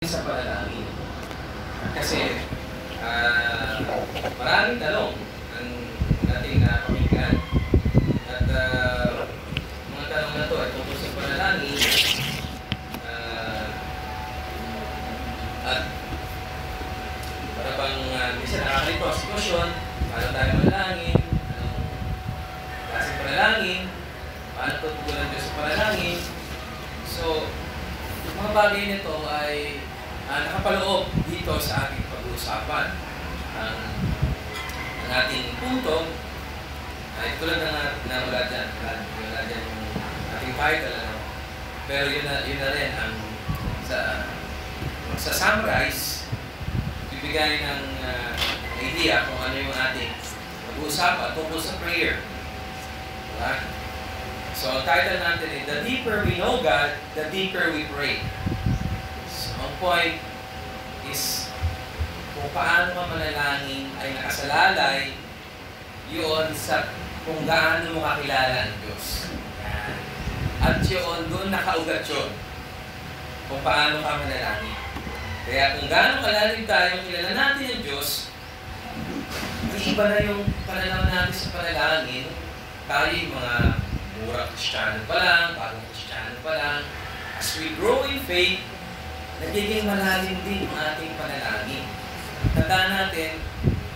sa panalangin. Kasi maraming tanong ang ating napakinggan. At mga tanong na ito ay tungkol sa panalangin. At para bang minsan nakakalito ang sitwasyon, paano tayo manalangin, anong klaseng panalangin, paano tutugunan Diyos sa panalangin. So, mga bagay nito ay nakapaloob dito sa ating pag-uusapan. Ang ating punto ay tulad na wala dyan yung ating title. Pero yun na rin ang sa summarize, bibigay ng idea kung ano yung ating pag-uusapan tungkol sa prayer. Diba? So, ang title natin ay The Deeper We Know God, The Deeper We Pray. So, ang point is kung paano ka manalangin ay nakasalalay yun sa kung gaano mo kakilala ang Diyos. Yan. At yun, doon nakaugat yun. Kung paano ka manalangin. Kaya kung gaano kalalim tayo, kilala natin ang Diyos, ay iba na yung pananaw natin sa panalangin. Tayo yung mga murang Kristiyano pa lang, bagong Kristiyano pa lang. As we grow in faith, nagiging malalim din ang ating panalangin. Tandaan natin,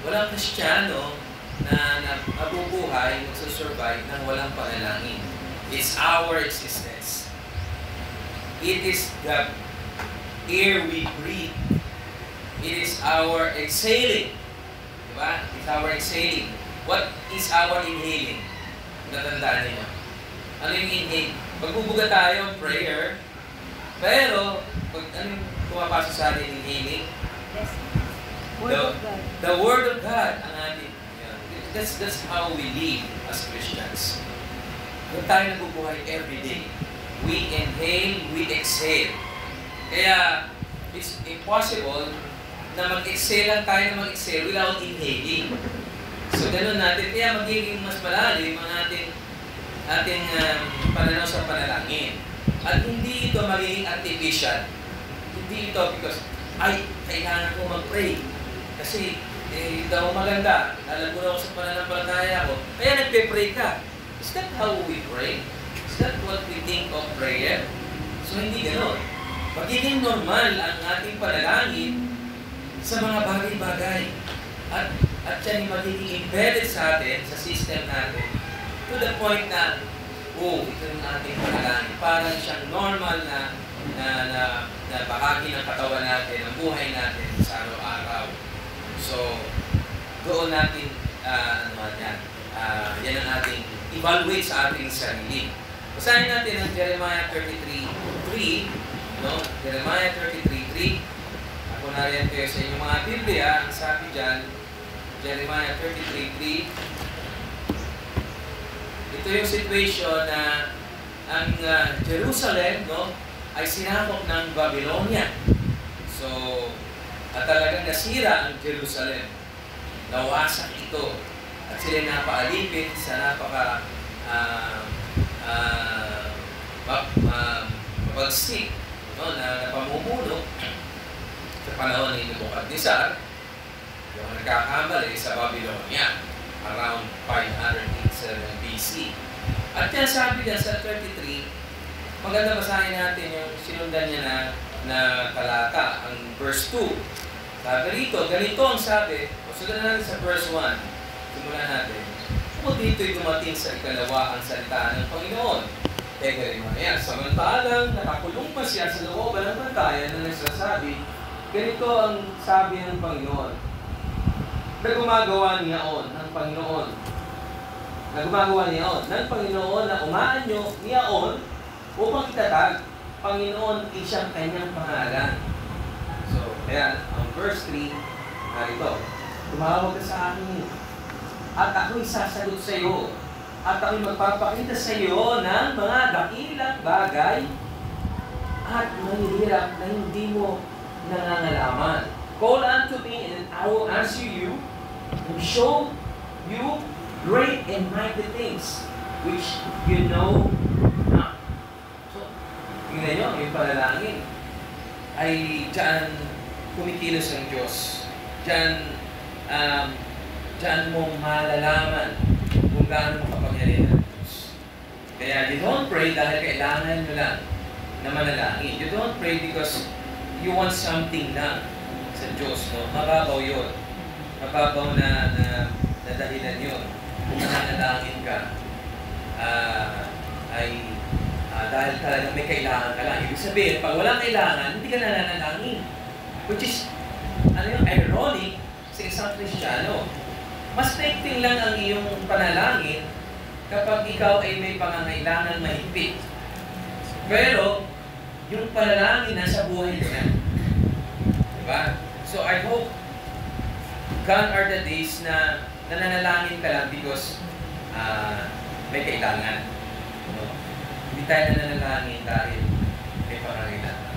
walang Kristiyano na mabubuhay, magsusurvive ng walang panalangin. It's our existence. It is the air we breathe. It is our exhaling. Diba? It's our exhaling. What is our inhaling? Natandaan niyo. Ano yung inhale? Magbubuga tayo, prayer. Pero, pag anong pumapasok sa atin inhaling? Yes. The Word of God ang ating. That's how we live as Christians. Doon tayo nabubuhay every day. We inhale, we exhale. Kaya, it's impossible na mag-exhale lang tayo na mag-exhale without inhaling. So, ganun natin. Kaya magiging mas malalim ang ating pananaw sa panalangin. At hindi ito magiging artificial. Hindi ito because, ay, kailangan ko mag-pray. Kasi, daw maganda. Alam mo na ako sa pananampalataya ko. Kaya nagpe-pray ka. Is that how we pray? Is that what we think of prayer? So, hindi gano'n. Magiging normal ang ating panalangin sa mga bagay-bagay. At yan yung magiging embedded sa atin, sa system natin, to the point na, ito yung ating panalangin. Parang siyang normal na bahagi ng katawan natin, ng buhay natin sa araw-araw. So, doon natin, yan ang ating evaluate sa ating sarili. Basahin natin ang Jeremiah 33:3, no? Jeremiah 33:3. Ako na rin kayo sa inyong mga Biblia, ang sabi dyan, Jeremiah 33:3. Ito yung situation na ang Jerusalem, no, ay sinakop ng Babylonia. So, at talagang nasira ang Jerusalem. Nawasak ito. At sila napaalipin sa mapagsik, no, na pamumuno sa panahon ni Nebuchadnezzar, yung nagkakamali sa Babylonia around 587 BC. At yan sabi niya sa 33, maganda basahin natin yung sinundan niya na talata, ang verse 2. Sabi rito, ganito ang sabi, sundan natin sa verse 1. Simulan natin. Kung dito'y dumating sa ikalawa ang salita ng Panginoon. Teka rin mo na yan. Samantalang nakakulong pa siya sa looban ng bantayan na nagsasabi, ganito ang sabi ng Panginoon. Na gumagawa niyaon ng Panginoon. Na gumagawa niyaon ng Panginoon na umaanyo niyaon upang itatag. Panginoon ay siyang kanyang pangalan. So, kaya ang verse 3, narito. Tumawag ka sa akin at ako'y sasagot sa iyo at ako'y magpapakita sa iyo ng mga dakilang bagay at mahihirap na hindi mo nangangalaman. Call unto me and I will answer you and show you great and mighty things which you know not. So, tingnan nyo, yung panalangin. ay diyan kumikilos ang Diyos. Diyan mo malalaman kung gaano makapangyarihan ang Diyos. Kaya you don't pray dahil kailangan mo lang na manalangin. You don't pray because you want something lang sa Diyos. No? Mababaw yun. Mababaw na dahilan yun. Kung nananalangin ka, dahil talagang may kailangan ka lang. Ibig sabihin, pag walang kailangan, hindi ka nananalangin. Which is, ironic sa isang Kristiyano. Mas naikting lang ang iyong panalangin kapag ikaw ay may pangangailangan mahigpit. Pero, yung panalangin nasa buhay mo na. Diba? So, I hope gone are the days na nananalangin ka lang because may kailangan. Hindi tayo nananalangin dahil may pangangailangan.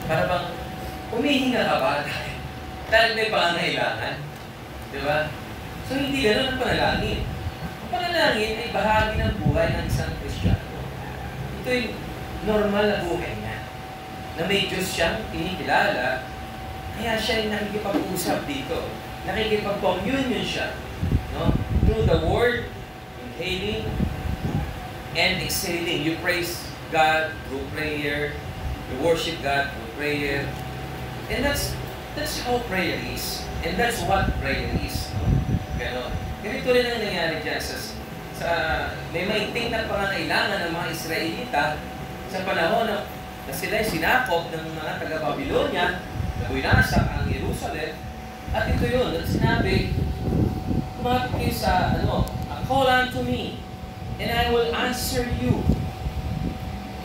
Para bang humihinga ka ba dahil may pangangailangan? Diba? So, hindi gano'n ang panalangin. Ang panalangin ay bahagi ng buhay ng isang Kristiyano. Ito yung normal na buhay niya. Na may Diyos siyang kinikilala, kaya siya ay nakikipag-usap dito. Nakikipag-communion siya. No? Through the Word, inhaling, and exhaling. You praise God through prayer. You worship God through prayer. And that's how prayer is. And that's what prayer is. No? Ganon. Ganito rin ang nangyari dyan may maigting na pangangailangan ng mga Israelita sa panahon na sila ay sinakop ng mga taga-Babylonia, na buwinasak ang Jerusalem, at ito yun, at sinabi, kumapit kayo sa, call unto me, and I will answer you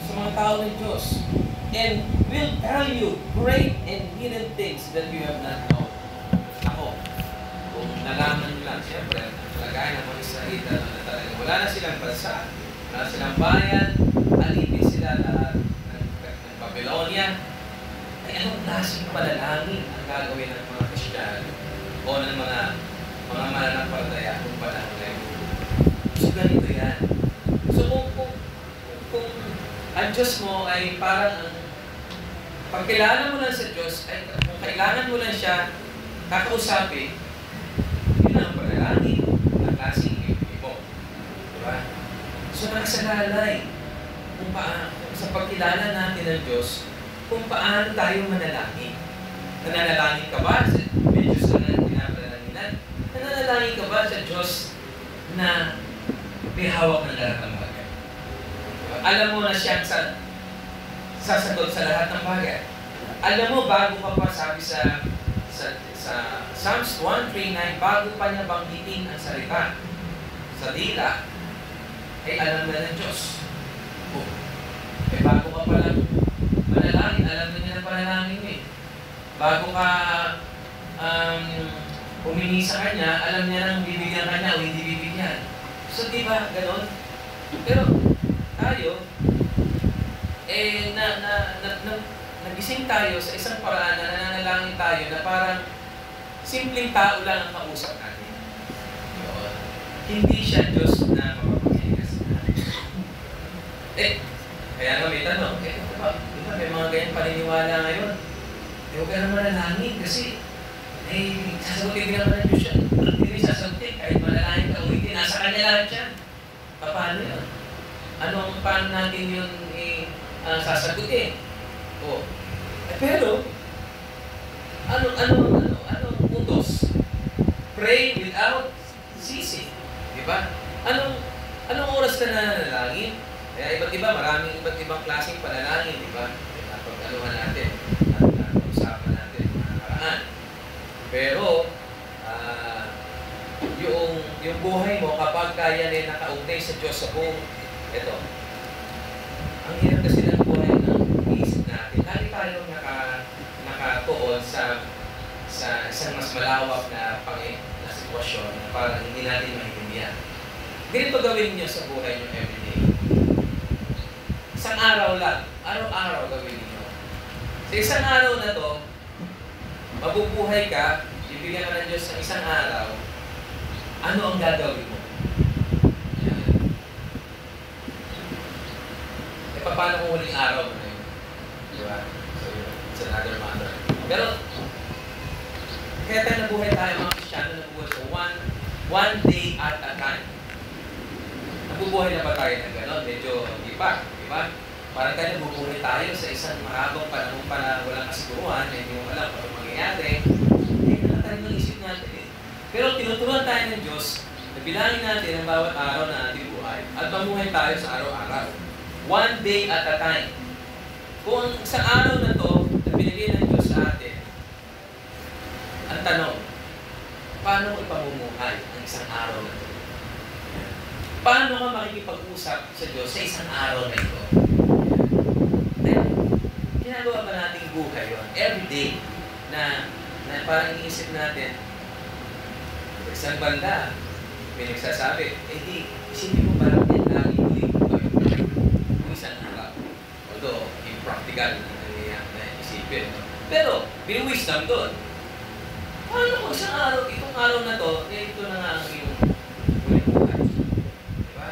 sa mga tao ng Diyos, and will tell you great and hidden things that you have not known. Ako, kung nalaman nyo lang, siyempre, talagay ng mga Israelita na talaga, wala na silang bansa, wala na silang bayan, alipin sila lahat ng Babylonia. Ay anong klaseng panalangin ang gagawin ng mga Kristiyano o ng mga mananampalataya kung panahon na yun. So ganito yan. So kung ang Diyos mo ay parang pagkilala mo lang sa Diyos, ay kung kailangan mo lang siya kakausapin, yun ang panalangin ng klaseng mo. Diba? So nakasalalay kung sa pagkilala natin ng Diyos, kung paano tayo manalangin. Nananalangin ka ba sa Diyos na pinapanalanginan? Nananalangin ka ba sa Diyos na may hawak ng lahat ng bagay? Alam mo na siyang sasagot sa lahat ng bagay. Alam mo, bago ka pa sabi sa Psalms 139, bago pa niya banggitin ang salita sa dila, ay alam na ng Diyos. Bago ka pa lang manalangin, alam na niya na panalangin mo eh. Bago ka humingi sa Kanya, alam niya nang bibigyan ka niya o hindi bibigyan. So, di ba, gano'n? Pero, tayo, nagising tayo sa isang paraan na nananalangin tayo na parang simpleng tao lang ang kausap natin. Hindi siya Diyos na mapapagsigas natin. Kaya nga may tanong, diba may mga ganyan paniniwala ngayon? Huwag ka naman manalangin kasi sasagutin ka naman ng Diyos yan. Hindi sasagutin, kahit manalangin ka o hindi, nasa Kanya lahat yan. Paano yun? Paano natin yun sasagutin? Pero, anong utos? Pray without ceasing. Diba? Anong oras ka nananalangin? Kaya maraming iba't ibang klaseng panalangin, di ba? Napag-aluhan natin, napag-usapan natin mga nakaraan. Pero, yung buhay mo, kapag kaya rin nakaugnay sa Diyos sa buong, ang hirap kasi ng buhay ng isip natin. Lagi tayong nakatuon sa isang mas malawak na sitwasyon na parang hindi natin maintindihan. Ganito gawin niyo sa buhay niyo everyday. Isang araw lang, araw-araw gawin niyo. Sa isang araw na to, mabubuhay ka, bibigyan ka ng Diyos ng isang araw, ano ang gagawin mo? Paano kung huling araw mo na yun? Diba? So, yun. It's another matter. Pero, kaya tayo nabuhay tayo, mga Kristiyano, nabuhay sa one day at a time. Nabubuhay na ba tayo ng gano'n? Medyo di pa, di ba? Parang tayo nabubuhay tayo sa isang mahabang panahon pa na walang kasiguruhan, hindi mo alam kung mangyayari. Hindi na tayo ng isip natin eh. Pero tinuturuan tayo ng Diyos na bilangin natin ang bawat araw na ating buhay at mamuhay tayo sa araw-araw. One day at a time. Kung sa araw na to na binigay ng Diyos sa atin, ang tanong, paano mo ipamumuhay ang isang araw na to? Paano ka makikipag-usap sa Diyos sa isang araw na ito? Ginagawa ba nating buhay yun? Every day na parang iisip natin, isang banda, may nagsasabi, di, isipin mo parang yan lagi ulit buhay. Kung isang araw. Although, impractical na isipin. Pero, may wisdom doon. Paano kung isang araw, itong araw na to, ito na nga ang iyong buhay. Diba?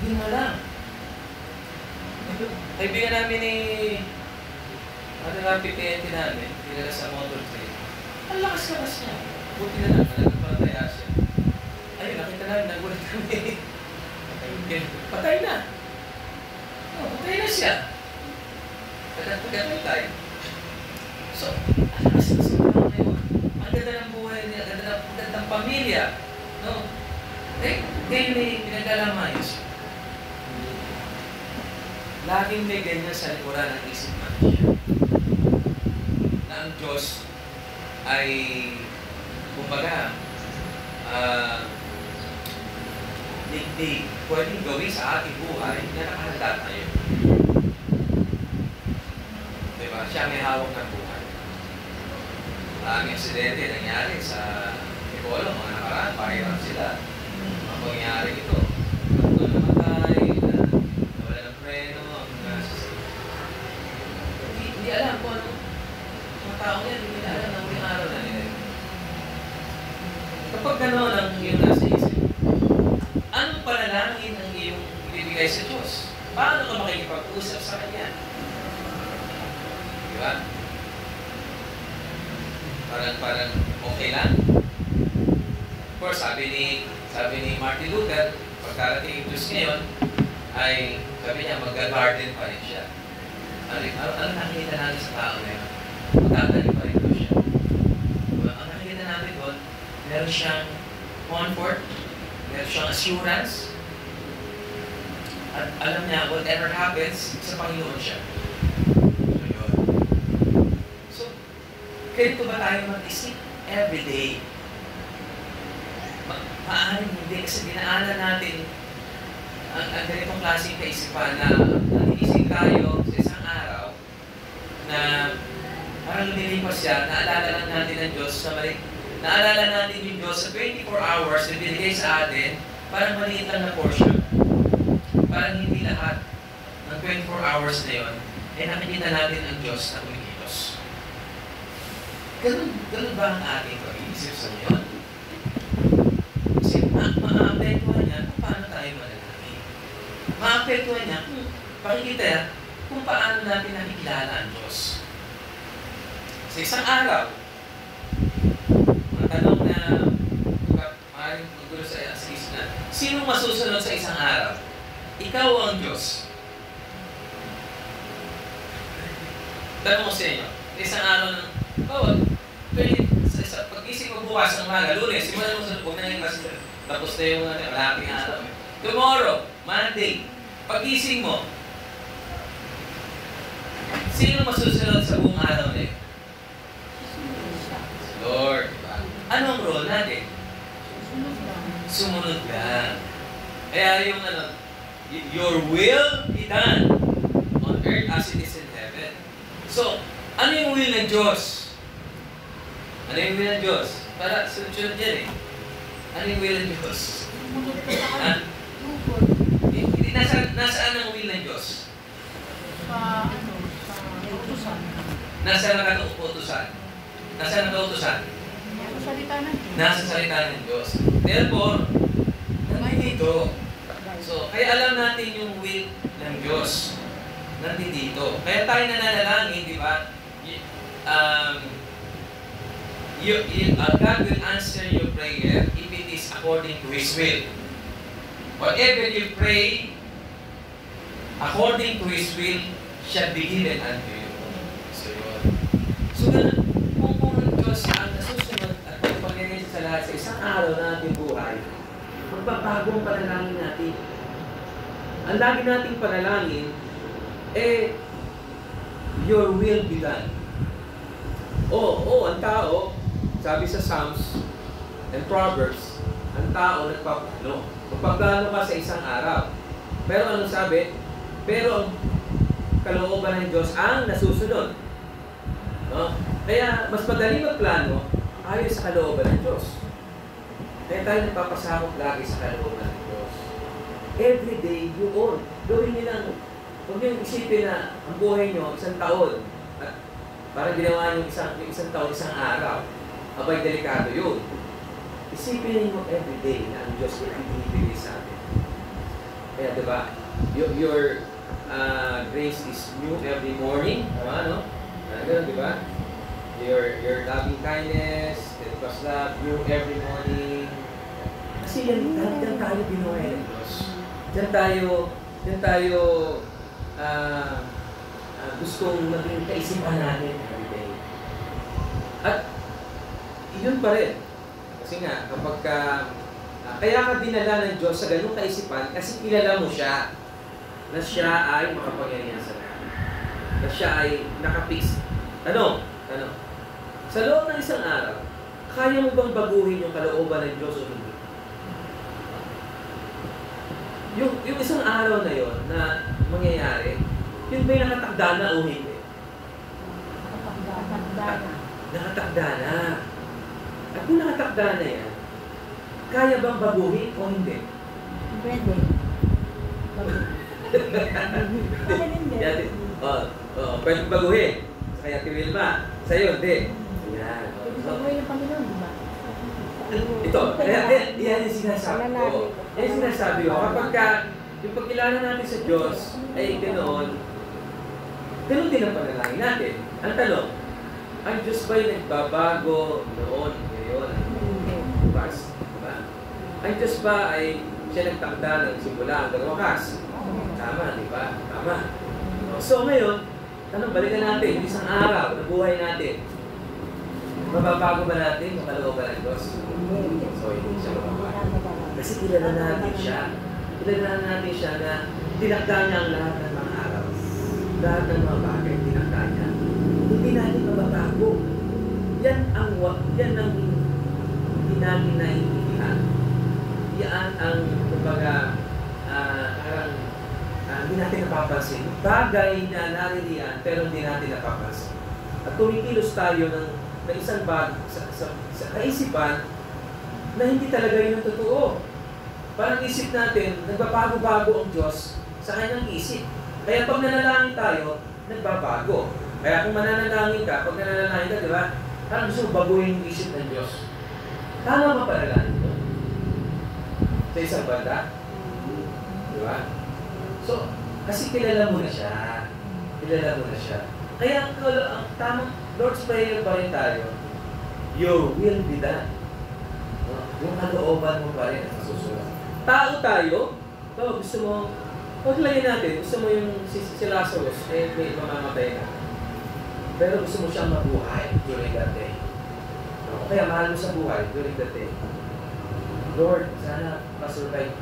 Hindi mo lang. Kaibigan namin ni rapid cliente namin, tinala sa motor trade. Ang lakas-lakas niya. Buti na lang, nagpapalataya siya. Ayun, nakita namin, nagulat kami. Patay na. Patay na siya. Patay. So, ang lakas-lakas ng tao na yun. Ang ganda ng buhay niya, ang ganda ng pamilya. No? Ngayon may pinagdalaman siya. Laging may ganyan sa likuran ng isip natin na ang Diyos ay, kumbaga, pwedeng gawin sa ating buhay na nakahanda tayo. Diba? Siya may hawak ng buhay. Maraming aksidente nangyari sa Ipolo, mga nakaraan, pahirap sila. Mga pangyayari ito. Ito namatay, nawala ng preno, hindi alam kung ano. Mga tao yan, hindi na alam na huling araw na nila. Kapag gano'n ang iyong nasa isip, anong panalangin ang iyong ibibigay sa Diyos? Paano ka makikipag-usap sa Kanya? Diba? Parang okay lang. Of course, sabi ni Martin Luther, pagkarating yung Diyos ngayon, ay sabi niya, mag-garden pa rin siya. Ano nakikita natin sa tao na yun? Magkagaling pa rin siya. Ang nakikita natin doon, meron siyang comfort, meron siyang assurance, at alam niya, whatever happens, sa Panginoon siya. So, ganito ba tayo mag-isip? Every day. Maaaring hindi, kasi dinaanan natin ang ganitong klaseng kaisipan na nagising tayo sa isang araw na parang lumilipas siya, naalala lang natin ang Diyos sa mali. Naalala natin yung Diyos sa 24 hours na binigay sa atin, parang maliit lang na portion. Parang hindi lahat ng 24 hours na yun, nakikita natin ang Diyos na kumikilos. Ganun ba ang ating pag-iisip sa ngayon? Kasi maapektuhan niya kung paano tayo manalangin. Maapektuhan niya pakikita kung paano natin nakikilala ang Diyos. Sa isang araw, mga tanong na maaaring magulo sa isip na, sinong masusunod sa isang araw? Ikaw o ang Diyos? Tanong ko sa inyo, isang araw ng pag-isip mo bukas ng umaga, Lunes, simulan mo sa huwag na yung mas tapos na yung malaping araw. Tomorrow, Monday, pag-isip mo, sino masusunod sa buong araw na yun? Lord, diba? Anong role natin? Sumunod lang. Kaya yung your will be done on earth as it is in heaven. So, ano yung will ng Diyos? Ano yung will ng Diyos? Para sunod-sunod yan eh. Ano yung will ng Diyos? Nasaan ang will ng Diyos? Sa utusan. Nasaan ang utusan? Nasaan ang utusan? Nasa salita ng Diyos. Nasa salita ng Diyos. Therefore, nandito. So, kaya alam natin yung will ng Diyos. Nandito. Kaya tayo nananalangin, di ba? God will answer your prayer if it is according to His will. Whatever you pray, according to His will, shall be given unto you. So, yun. So, ganun, kung ang Diyos ang nasusunod at magpangyayin sa lahat sa isang araw na ating buhay, magbabago ang panalangin natin. Ang lagi nating panalangin, your will be done. Ang tao, sabi sa Psalms and Proverbs, ang tao nagpaplano. Magpaplano ka sa isang araw. Pero anong sabi? Pero ang kalooban ng Diyos ang nasusunod. No? Kaya mas madali magplano ayon sa kalooban ng Diyos. Kaya tayo nagpapasakop lagi sa kalooban ng Diyos. Every day, yun. Gawin nyo lang. Huwag nyo isipin na ang buhay nyo, isang taon. At parang ginawa nyo isang taon, isang araw. Abay, delikado yun. Isipin nyo every day na ang Diyos ay ibibigay sa atin. Kaya diba, your grace is new every morning. Tama, no? Ganun, diba? Your loving kindness, steadfast love, new every morning. Kasi yan tayo binuhay ng Diyos. Diyan tayo gustong maging kaisipan natin every day. At yun pa rin. Kasi nga, kapag kaya ka dinala ng Diyos sa ganung kaisipan kasi kilala mo siya na siya ay makapangyarihan sa lahat. Na siya ay nakapix. Tanong. Sa loob ng isang araw, kaya mo bang baguhin yung kalooban ng Diyos o hindi? Yung isang araw na yon na mangyayari, yun ba'y nakatakda na o hindi? Nakatakda na. At kung nakatakda na yan, kaya bang baguhin o hindi? Pwede. Pwede baguhin. Kaya Wilma, sa'yo, hindi. Yan. Baguhin yung Panginoon, di ba? Ito, yan yung sinasabi ko. Yan yung sinasabi ko. Kapag yung pagkilala natin sa Diyos ay ganoon din ang panalangin natin. Ang tanong, ang Diyos ba'y nagbabago noon, ngayon, bukas? Diba? Ang Diyos ba ay siya nagtakda ng simula hanggang wakas? Tama, di ba? Tama. So ngayon, balikan natin, yung isang araw na buhay natin. Mababago ba natin yung kalooban ng Diyos? So, hindi siya mababago. Kasi kilala natin siya. Kilala natin siya na tinakda niya ang lahat ng mga araw. Lahat ng mga bagay, tinakda niya. Hindi natin mababago. Yan ang hindi natin naiintindihan. Yan ang, kumbaga, parang hindi natin napapansin. Bagay na naririyan, pero hindi natin napapansin. At tumikilos tayo ng isang sa kaisipan na hindi talaga yun ang totoo. Parang isip natin, nagbabago-bago ang Diyos sa kanyang isip. Kaya pag nanalangin tayo, nagbabago. Kaya kung mananalangin ka, pag nanalangin ka, di ba? Parang gusto baguhin yung isip ng Diyos. Tama ba panalangin ito? Sa isang banda? Di ba? So, kasi kilala mo na siya. Kilala mo na siya. Kaya ang tamang Lord's Prayer pa rin tayo, your will be done. Yung kalooban mo pa rin ang masusunod. Tao tayo, gusto mo, huwag lagyan natin, gusto mo yung si Lazarus, may mamamatay na. Pero gusto mo siyang mabuhay during that day. Kaya mahal mo sa buhay during that day. Lord, sana masurvive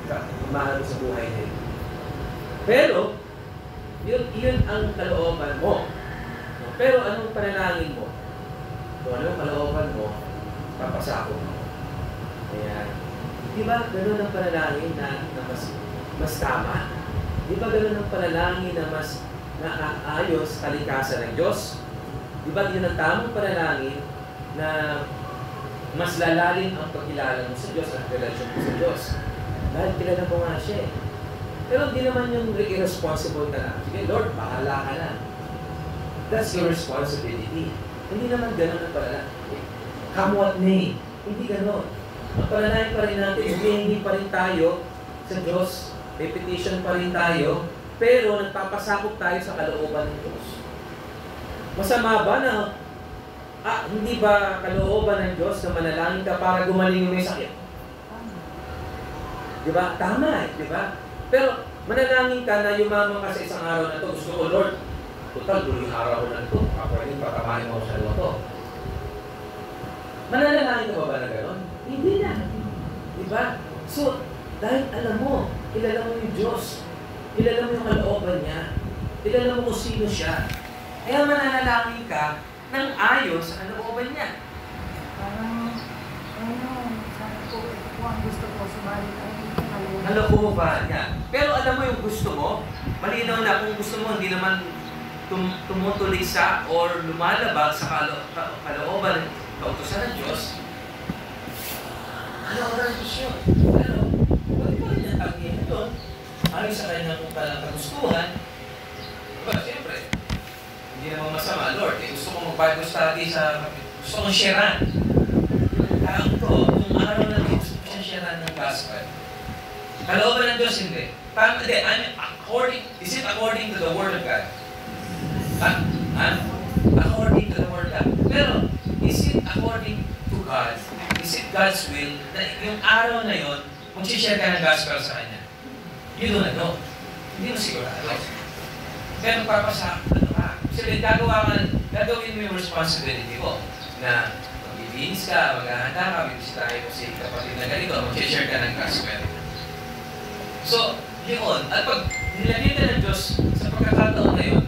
ka, mahal mo sa buhay na yun. Pero, yun ang kalooban mo. Pero anong panalangin mo? Kung anong kalooban mo, papasako mo. Kaya, di ba gano'n ang panalangin na mas tama? Di ba gano'n ang panalangin na mas naaayos kalikasan ng Diyos? Di ba yun ang tamang panalangin na mas lalalim ang pagkilala mo sa Diyos at relasyon mo sa Diyos? Dahil kilala mo nga siya eh. Pero hindi naman yung irresponsible ka na. Sige, Lord, bahala ka na. That's your responsibility. Hindi naman gano'n ang panalangin. Come what may. Hindi gano'n. Ang panalangin pa rin natin, humihingi pa rin tayo sa Diyos, may petition pa rin tayo, pero nagpapasakop tayo sa kalooban ng Diyos. Masama ba na, hindi ba kalooban ng Diyos na manalangin ka para gumaling yung may sakit? Di ba? Tama di ba? Pero manalangin ka na yumamang ka sa isang araw na to, gusto ko, Lord, total, duling araw ko na ito, pwedeng patamahin mo sa luto. Mananalangin ka ba na gano'n? Hindi na. Di ba? So, dahil alam mo, kilala mo yung Diyos, kilala mo yung kalooban niya, kilala mo kung sino siya. Kaya mananalangin ka ng ayon sa kalooban niya. Sabi ko, kung ang gusto ko, sumali tayo. Kalooban niya. Pero alam mo yung gusto mo, malinaw na kung gusto mo, hindi naman tumutuloy sa or lumalabag sa kalooban ng kautusan ng Diyos, kalooban ng Diyos yun. Pero, pwede pa rin niyang tagin doon, ayon sa kanyang kagustuhan. Diba, siyempre, hindi naman masama, Lord, gusto ko mag-Bible study gusto kong sharean. Tao ko, kung araw na rin, gusto ko siyang sharean ng gospel. Kalooban ng Diyos, hindi. Tama, is it according to the Word of God? According to the Word of God. Pero, is it according to God? Is it God's will na yung araw na yon, mag-share ka ng gospel sa Kanya? You don't know. Hindi mo sigurado. Pero ano ka? Sabi, gagawin mo yung responsibility mo na magbibihis ka, maghahanda ka, bibisitahin mo si kapatid na ganito, mag-share ka ng gospel. So, yun. At pag nilagay ka ng Diyos sa pagkakataon na yun,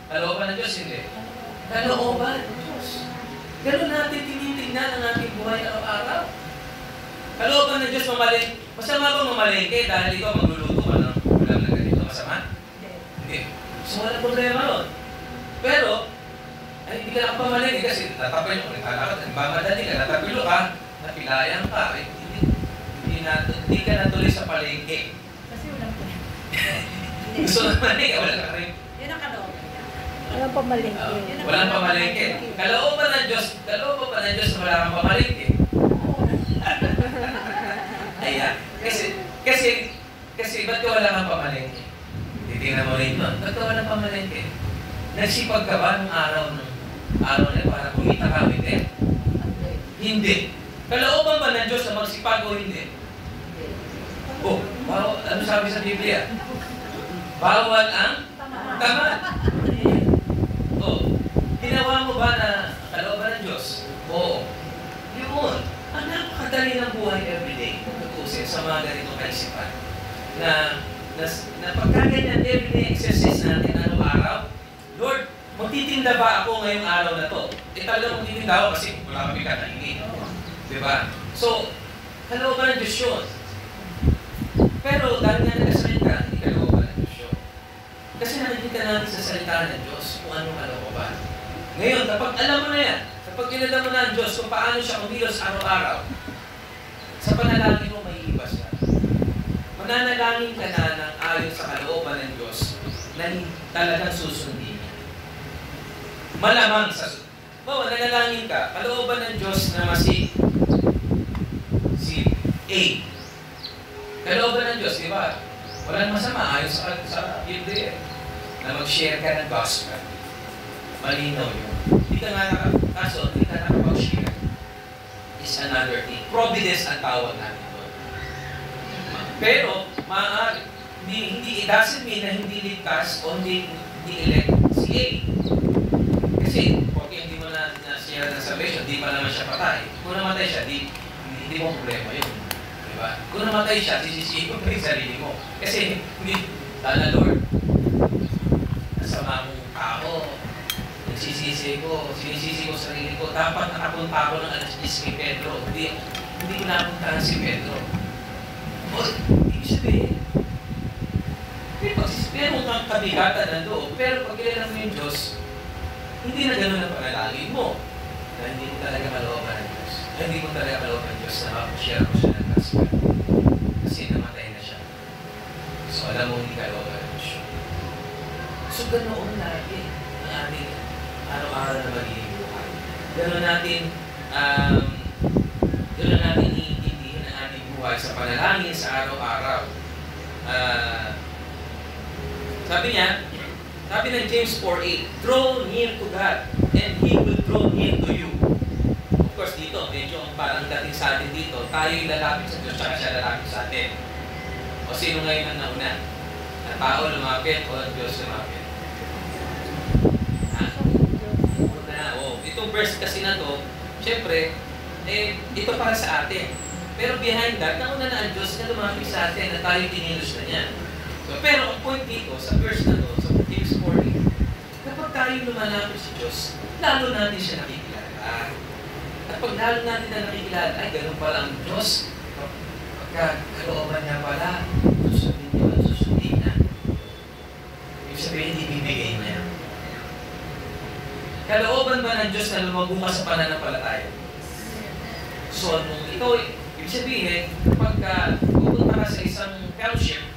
kalooban ng Diyos, hindi. Kalooban ng Diyos. Ganun natin tinitignan ang ating buhay araw-araw. Kalooban ng Diyos, masama ba mamalengke dahil ikaw magluluto ka ng ulam na ganito? Masama? Hindi. So, wala problema nun. Pero, ay, hindi ka nakapamalengke kasi natapay mo, nagmamadali ka, natapilo ka, napilayan ka, hindi ka natuloy sa palengke. Gusto naman wala ka rin. Yan ang kalooban. Walang pamalengke. Walang pamalengke. Kalooban ng Diyos na wala kang pamalengke. Ayan. Kasi ba't ka wala kang pamalengke? Titingnan mo rin nun. Ba't ka wala kang pamalengke? Nagsipag ka ba ng araw na para kumita ka? Hindi. Kalooban ba ng Diyos na magsipag o hindi? Oh, wow, ano sabi sa Biblia? Bawal ang tamad. Oh, ginawa mo ba na kalooban ng Diyos? Oo. Yun. Ang napakadali ng buhay everyday kung tutusin sa mga ganitong kaisipan. Na pagkaganyan everyday exercise natin araw-araw, Lord, magtitinda ba ako ngayong araw na to? Talagang magtitinda ako kasi wala kami kakainin. Diba? So, kalooban ng Diyos yun. Pero dahil nga nagkasalita, hindi kalooban ng Diyos yun. Kasi nakikita natin sa salita ng Diyos kung anong kalooban. Ngayon, kapag alam mo na yan, kapag kilala mo na ang Diyos kung paano siya kumilos araw-araw, sa panalangin mo may iba siya. Mananalangin ka na ng ayon sa kalooban ng Diyos na talagang susundin niya. Malamang sa nanalangin ka, kalooban ng Diyos na si A. Kalooban ng Diyos, di ba? Walang masama ayon sa Biblia na mag-share ka ng gospel. Malinaw yun. Hindi ka nga nakapag-share. Is another thing. Providence ang tawag natin doon. Pero, maaari, it doesn't mean na hindi ligtas o hindi elect si A. Kasi, porque hindi mo na-share ng salvation, di pa naman siya patay. Kung namatay siya, hindi mo problema yun. Diba? Kung namatay siya, sisisihin mo pa yung sarili mo. Kasi, hindi, tala Lord, nasama mong tao, sinisisi ko sarili ko, dapat nakapunta ako ng alas 10 kay Pedro. Hindi ko napuntahan si Pedro. O, ibig sabihin, meron kang kabigatan na doon, pero pag kilala mo yung Diyos, hindi na gano'n ang panalangin mo. Na hindi mo talaga kalooban ng Diyos. Hindi mo talaga kalooban ng Diyos na mapashare mo siya ng gospel. Kasi namatay na siya. So alam mo hindi kalooban ng Diyos. So ganoon lagi ang ating araw-araw na magiging buhay. Ganoon natin iintindihin ang ating buhay sa panalangin sa araw-araw. Sabi niya, Sabi ng James 4:8, draw near to God, and He will draw near to you. Of course, dito, medyo parang dating sa atin dito, tayo'y lalapit sa Diyos, tsaka siya lalapit sa atin. O sino ngayon ang nauna? Na tao lumapit o ang Diyos lumapit? Itong verse kasi na to, syempre, ito para sa atin. Pero behind that, nauna na ang Diyos na lumapit sa atin na tayo tinilos na niya. So, pero ang point dito, sa verse na to, sa James 4:8, kapag tayo lumalapit sa Diyos, lalo natin siya nakikilala. At pag lalo natin na nakikilala, ay, ganun pala ang Diyos. Pagkakalooban niya pala, susundin niya, susundin na. Ibig sabihin, ibibigay niya. Kalooban ba ng Diyos na lumago ka sa pananampalataya? So, nung ikaw, ibig sabihin, kapag pupunta ka sa isang fellowship,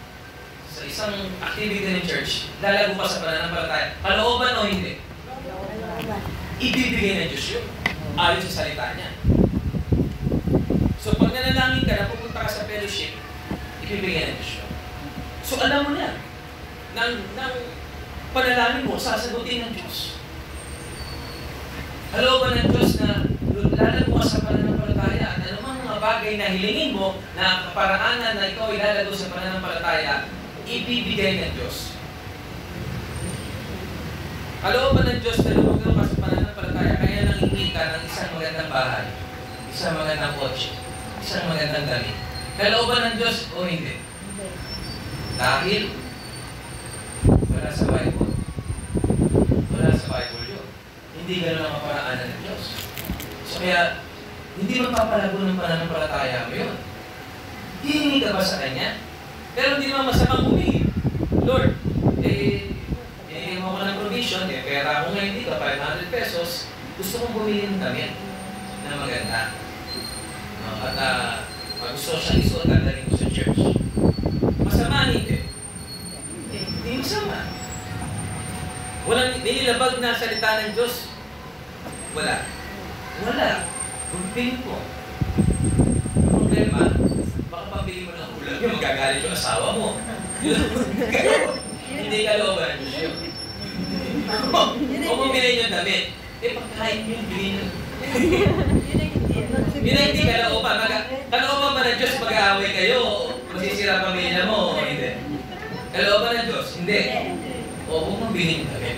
sa isang activity ng church, lalago ka sa pananampalataya. Kalooban o hindi? Ibibigay ng Diyos yun. Ayon sa salita niya. So, pag nanalangin ka na pupunta ka sa fellowship, ibibigay ng Diyos yun. So, alam mo na, ng panalangin mo, sasagutin ng Diyos. Kalooban ng Diyos na lalago ka sa pananampalataya at anumang mga bagay na hilingin mo na kaparaanan na ikaw ay lalago sa pananampalataya, ibibigay ng Diyos. Kalooban ng Diyos na lumago ka sa pananampalataya, kaya nang hingi ka ng isang magandang bahay, isang magandang kotse, isang magandang damit. Kalooban ng Diyos o hindi? Dahil wala sa Bible. Wala sa Bible yun. Hindi gano'n ang kaparaanan ng Diyos. So kaya, hindi magpapalago ng pananampalataya mo yun. Hihingi ka ba sa Kanya? Pero hindi naman masamang humingi. Lord, mo ko ng provision, pera ko ngayon dito, 500 pesos, gusto kong bumili ng damit na maganda. No? At pag gusto siyang isuot, dadalhin ko sa church. Masama hindi. Hindi masama. Walang nililabag na salita ng Diyos. Wala. Pagpili mo. Ang problema, baka pabili mo ng ulam yung magagalit yung asawa mo. Hindi ka looban ng Diyos yun. O bumili yung damit. Pagkain yun, bilhin yun. Yun ay hindi ka looban. Kalooban ba ng Diyos mag-aaway kayo? Masisira pamilya mo? Hindi. Kalooban ng Diyos? Hindi. O huwag mong bilhin yung damit.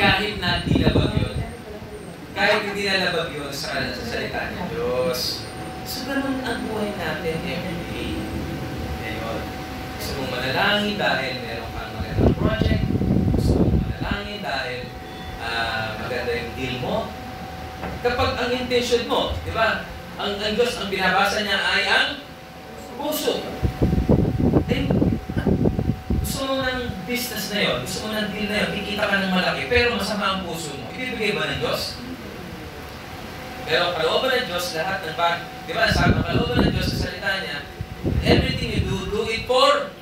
Kahit na di labag yun. Kahit hindi nalabag yun sa salita niya Diyos. So, ganun ang buhay natin everyday. Ngayon, gusto mong manalangin dahil meron kang magandang project. Gusto mong manalangin dahil maganda yung deal mo. Kapag ang intention mo, di ba? Ang Diyos, ang binabasa niya ay ang puso. Then, gusto mo ng business na yun, gusto mo ng deal na yun, kikita ka ng malaki, pero masama ang puso mo. Ibibigay ba ng Diyos? Pero kalooban ng Diyos, lahat ng bagay, di ba, sabi ng kalooban ng Diyos sa salita niya, everything you do it for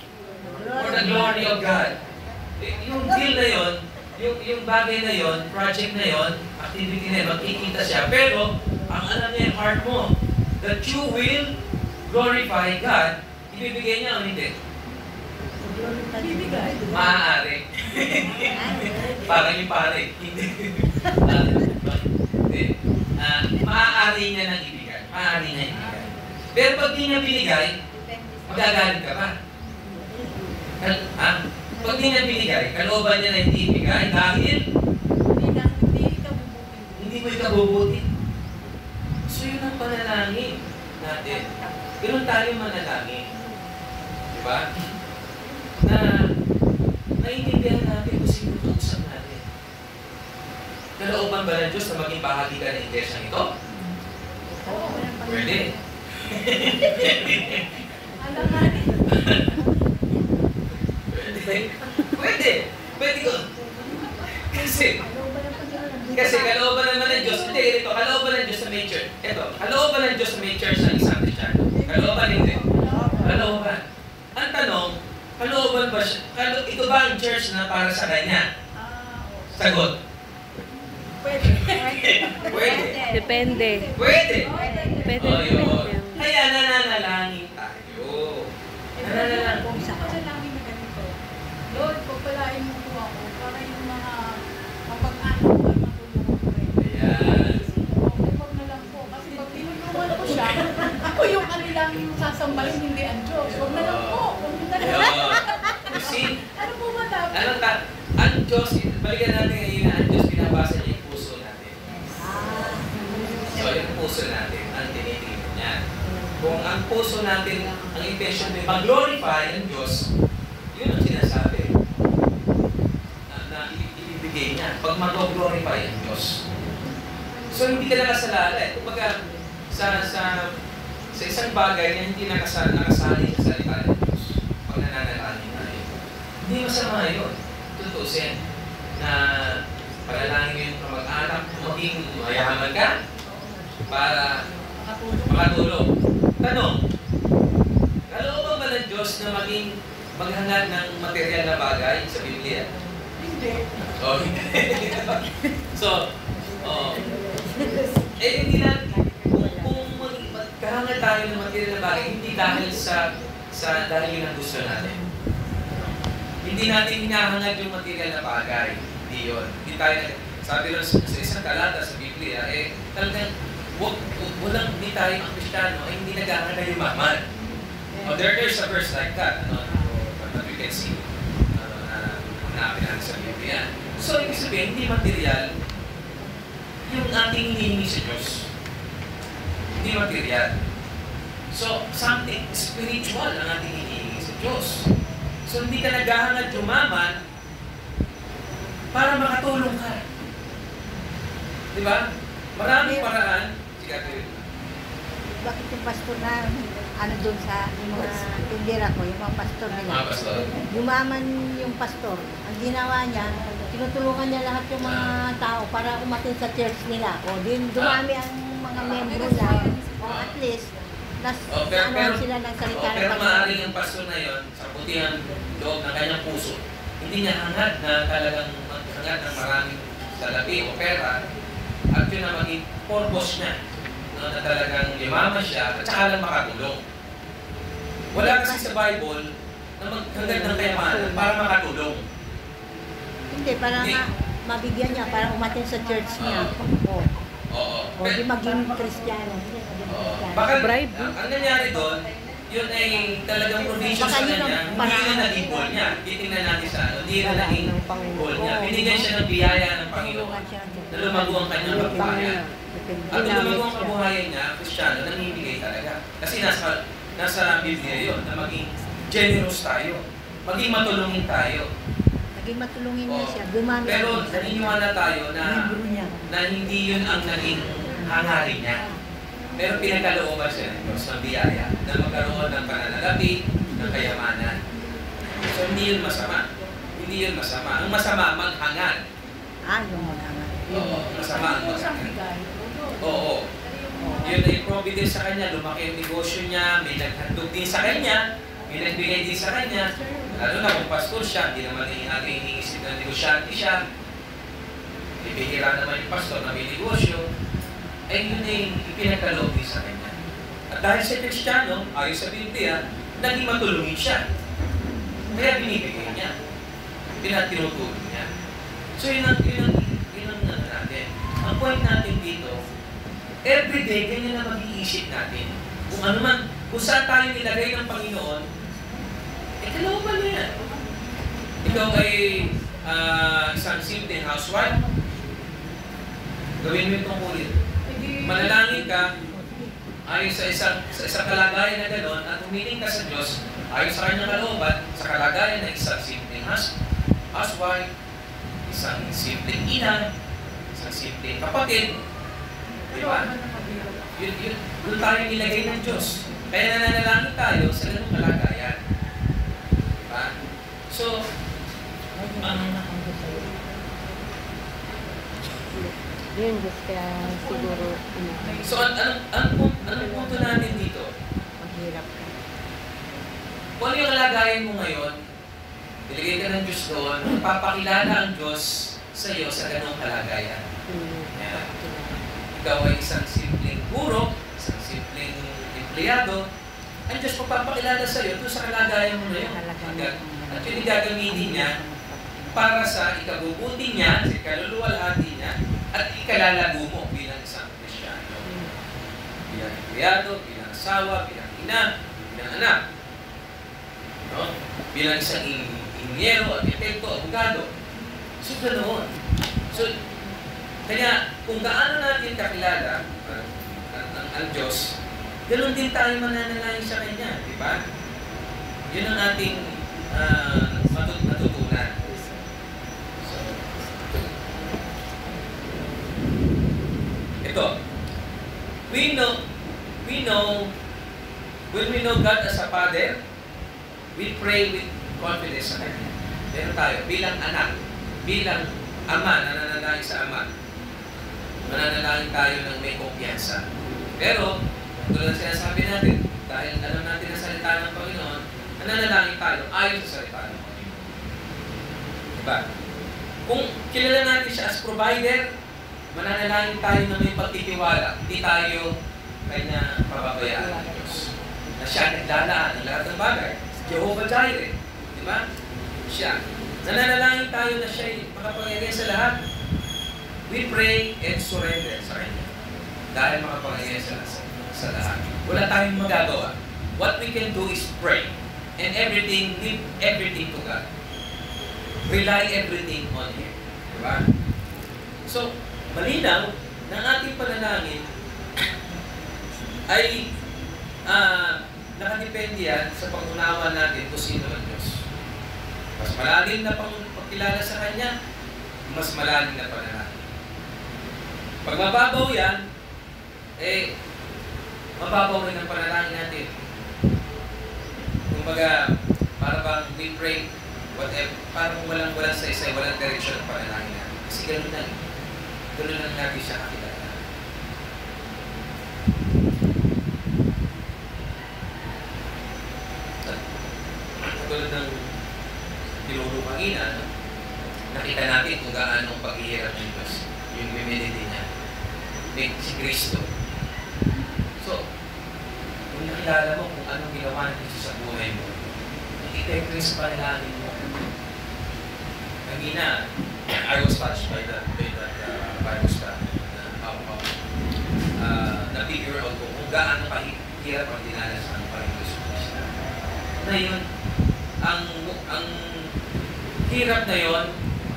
the glory of God. Yung deal na yun, yung bagay na yun, project na yun, activity na yun, magkikita siya. Pero, ang alam niya yung heart mo, that you will glorify God, ibibigay niya o hindi? Ibibigay. Maaari. Parang yung pare. Hindi. Maaari niya nang ibigay. Maaari niya ibigay. Pero pag di niya binigay, magagalit ka pa. Pag di niya binigay, kalooban niya na hindi ibigay dahil hindi mo ikabubuti. So yun ang panalangin natin. Ganun tayo manalangin. Diba? Na naiintindihan natin kung sino tutusan natin. Kalooban ba ng Diyos na maging bahagi ka ng iglesia ito? Pwede. Alam natin. Pwede. Pwede ko. Kasi kalooban naman ng Diyos, hindi ito, kalooban ng Diyos sa may church. Ito, kalooban ng Diyos sa may church ng isang Kristiyano. Kalooban hindi. Kalooban. Ang tanong, kalooban ba siya? Ito ba ang church na para sa kanya? Sagot. Pwede. Pwede. Depende. Pwede. Depende. O yun. Kaya nananalangin tayo. Nananalangin kung sa kanalangin na ganito. Lord, kung puso natin ang intention na mag-glorify ang Diyos, yun ang sinasabi na ibibigay niya. Pag mag-glorify ang Diyos. So, hindi ka nakasalala eh. Kumbaga, sa isang bagay na hindi nakasali sa salita ng Diyos, pag nananalangin tayo, hindi masama yun. Tutusin na panalangin mo yung kamag-anak, maging mayaman ka para makatulong. Tanong, kalooban ba ng Diyos na maging maghangad ng material na bagay sa Biblia? Hindi. Oh, hindi. So, hindi na, kung magkahangad tayo ng material na bagay, hindi dahil dahil yun ang gusto natin. Hindi natin hinahangad yung material na bagay. Hindi yun. Hindi tayo, sabi lang sa isang talata sa Biblia, talagang hindi tayo ang Kristiyano ay hindi naghahangad na yumaman. There's a verse like that, that we can see na natin sa Biblia. So, ibig sabihin, hindi material yung ating hinihingi sa Diyos. Hindi material. So, something spiritual ang ating hinihingi sa Diyos. So, hindi ka naghahangad yumaman para makatulong ka. Di ba? Maraming paraan. Bakit yung pastor na doon sa yung mga tindera ko, yung mga pastor nila. Mga pastor. Yumaman yung pastor. Ang ginawa niya, tinutulungan niya lahat yung mga tao para umatin sa church nila. O din dumami ang mga membro niya. O at least, sila ng salita ng pero maaaring ang pastor na yon sa putihan loob ng kanyang puso, hindi niya hangad na talagang maghangad ng maraming salapi o pera at yun na maging purpose niya. Na talagang yumaman siya at saka lang makatulong. Wala kasi sa Bible na maghangad ng kayamanan para makatulong. Hindi, para mabigyan niya, para umatin sa church niya. Oo. O di maging Kristiyano. Baka ang nangyari doon, yun ay talagang provision sa kanya. Hindi na naging goal niya. Titingnan natin sa hindi na naging goal niya. Binigyan siya ng biyaya ng Panginoon na lumago ang kanyang kabuhayan. At kung lumago ang kabuhayan niya, Kristiyano, nangyibigay talaga. Kasi nasa Biblia yun, na maging generous tayo. Maging matulungin tayo. Naging matulungin niya siya. Gumamit. Pero naniniwala tayo na hindi yun ang naging hangarin niya. Pero pinagkalooban siya ng Diyos ng biyaya na magkaroon ng pananalapi, ng kayamanan. So hindi yun masama. Hindi yun masama. Ang masama, maghangad. Yung maghangad. Oo, masama ang maghangad. Oo. Yun ay providence sa kanya. Lumaki ang negosyo niya, may naghandog din sa kanya, may nagbigay din sa kanya. Lalo na kung pastor siya, hindi naman ating iniisip na negosyante siya. Ibihira naman yung pastor na may negosyo. Ay yun ay ipinagkaloob din sa kanya. At dahil sa Kristiyano, ayon sa Biblia, naging matulungin siya. Kaya binibigay niya. Tinutulong niya. So yun ang natin. Ang point natin dito, everyday, ganyan na mag-iisip natin. Kung ano man, kung saan tayo nilagay ng Panginoon, kalooban na yan. Ikaw ay isang simple housewife, gawin mo itong kulit. Manalangin ka, ayon sa isang kalagayan na gano'n, at humiling ka sa Diyos, ayon sa kanyang kalooban, sa kalagayan ng isang simpleng housewife, isang simpleng ina, isang simpleng kapatid, di ba? Yun tayo nilagay ng Diyos. Kaya nananalangin tayo sa ganung kalagayan. Diba? So, yun, just kaya siguro so, anong punto natin dito? maghirap ka. Kung ano yung kalagayan mo ngayon, nilagay ka ng Diyos doon, papakilala ang Diyos sa iyo sa ganung kalagayan. Yeah. Ikaw ay isang simpleng guro, isang simpleng empleyado, ang Diyos magpapakilala sa iyo doon sa kalagayan mo na yun. At yun gagamitin niya para sa ikabubuti niya, sa ikaluluwalhati niya, at ikalalago mo bilang isang Kristiyano. Bilang empleyado, bilang asawa, bilang ina, bilang anak. No? Bilang isang ingenyero, arkitekto, abogado. So, ganoon. So, kaya kung gaano natin kakilala ang Diyos, Ganon din tayo mananalangin sa Kanya, di ba? Yun ang ating matutunan. So, ito. We know, when we know God as a Father, we pray with confidence sa Kanya. Pero tayo, bilang anak, bilang ama, nananalangin sa ama, mananalangin tayo ng may kumpiyansa. Pero, tulad sinasabi natin, dahil alam natin ang salita ng Panginoon, nananalangin tayo ayon sa salita ng Panginoon. Diba? Kung kilala natin siya as provider, mananalangin tayo na may pagtitiwala. Hindi tayo Kanya pababayaan ng Diyos. Na siya naglalaan ng lahat ng bagay. Jehovah Jireh. Diba? Siya. Nananalangin tayo na siya'y makapangyarihan sa lahat. We pray and surrender sa Kanya. Dahil makapangyarihan sa lahat. Wala tayong magagawa. What we can do is pray. And everything, give everything to God. Rely everything on Him. Diba? So, malinaw na ang ating panalangin ay nakadepende yan sa pag-unawa natin kung sino ang Diyos. Mas malalim na pagkilala sa Kanya, mas malalim na panalangin. Pag mababaw yan, mababaw rin ang panalangin natin. Kumbaga, para bang we pray, whatever, parang walang saysay, walang direction ang panalangin natin. Kasi gano'n lang. Gano'n lang natin siya kakilala. Tulad ng tinuro kanina, nakita natin kung gaano ang paghihirap ng Diyos. Yung humility niya. Si Kristo. So, kung nakilala mo kung anong ginawa ng Diyos sa buhay mo, nakita yung Kristo panalangin mo. Kanina, I was touched by that Bible study na-figure out ko kung gaano kahirap ang dinanas ng Panginoon Kristo. Ngayon, ang hirap na yon,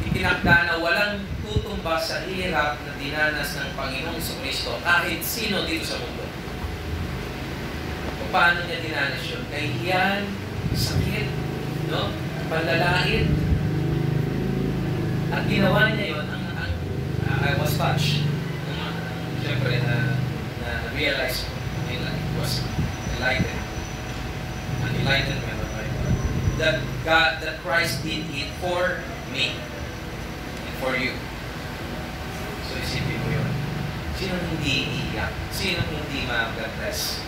itinakda na walang tutumba sa hirap na dinanas ng Panginoong Kristo kahit sino dito sa mundo. Paano niya dinanas yun? Kahihiyan, sakit, no? Panlalait. At ginawa niya yun, I was touched. Siyempre, na-realize ko, it was enlightened. An enlightenment of my God. That Christ did it for me. And for you. So isipin mo yun. Sino hindi iiyak? Sino hindi ma-bless?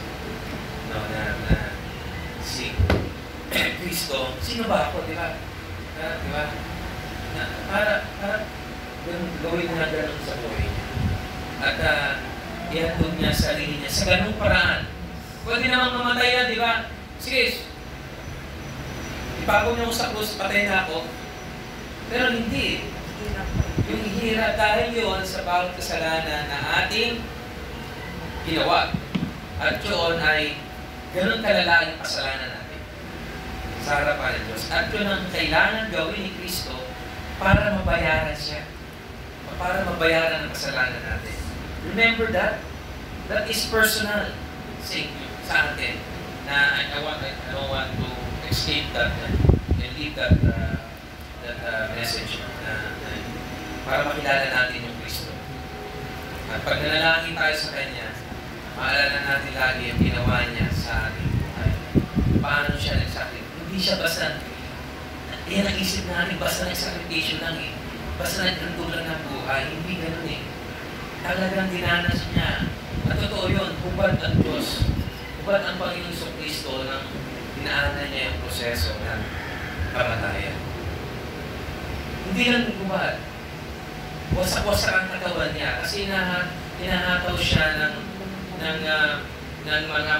No, na si Kristo, sino ba ako, di ba? Di ba? Para gawin na ganun sa buhay niya. At ihatod niya sarili niya sa ganung paraan. Pwede namang mamatay yan, di ba? Sige, ipagaw niya ko sa krus, patay na ako. Pero hindi. Yung hirap dahil yun sa bawat kasalanan na ating ginawa. At yun ay ganun kalala yung kasalanan natin sa harapan ng Diyos. At yun ang kailangan gawin ni Kristo para mabayaran siya. Para mabayaran ang kasalanan natin. Remember that? That is personal sa atin. Na I don't want to escape that and leave that message para makilala natin yung Kristo. At pag nanalangin tayo sa Kanya, maalala natin lagi ang ginawa niya sa ating buhay. Paano siya nagsakripisyo? Hindi siya basta, yan ang isip natin, basta nagsakripisyo lang eh. Basta nagkantulan ng buhay. Hindi ganun eh. Talagang dinanas niya. At totoo yun, hubad ang Diyos. Hubad ang Panginoon Kristo nang dinaanan niya yung proseso ng kamatayan. Hindi lang hubad. Wasak-wasak ang katawan niya kasi hinahataw siya ng mga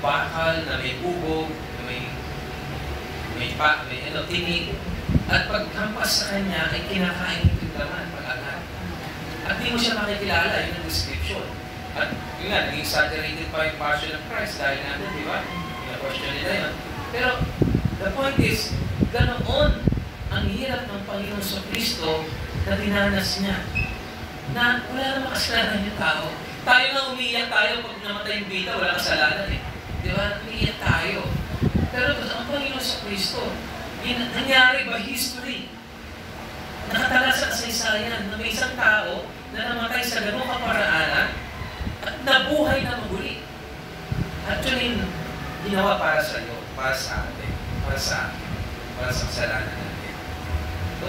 bakal na may ubo, na may tinig. At pagkampas sa kanya ay kinakain yung laman pag-agat. At di mo siya makikilala, yun ang description. At yun nga, naging exaggerated pa yung passion of Christ dahil natin, di ba? Yung question nila yun. Pero the point is, ganoon ang hirap ng Panginoon sa Kristo na dinanas niya. Na wala na makasalanan yung tao. Tayo nga umiiyak tayo pag namatay yung bita, wala kasalanan eh. Di ba? Umiiyak tayo. Pero ang Panginoon sa Kristo, nangyari by history. Nakatala sa kasaysayan na may isang tao na namatay sa ganung kaparaanan at nabuhay na maguli. Actually, ginawa para sa iyo, para sa atin, para sa akin, para sa kasalanan natin. So,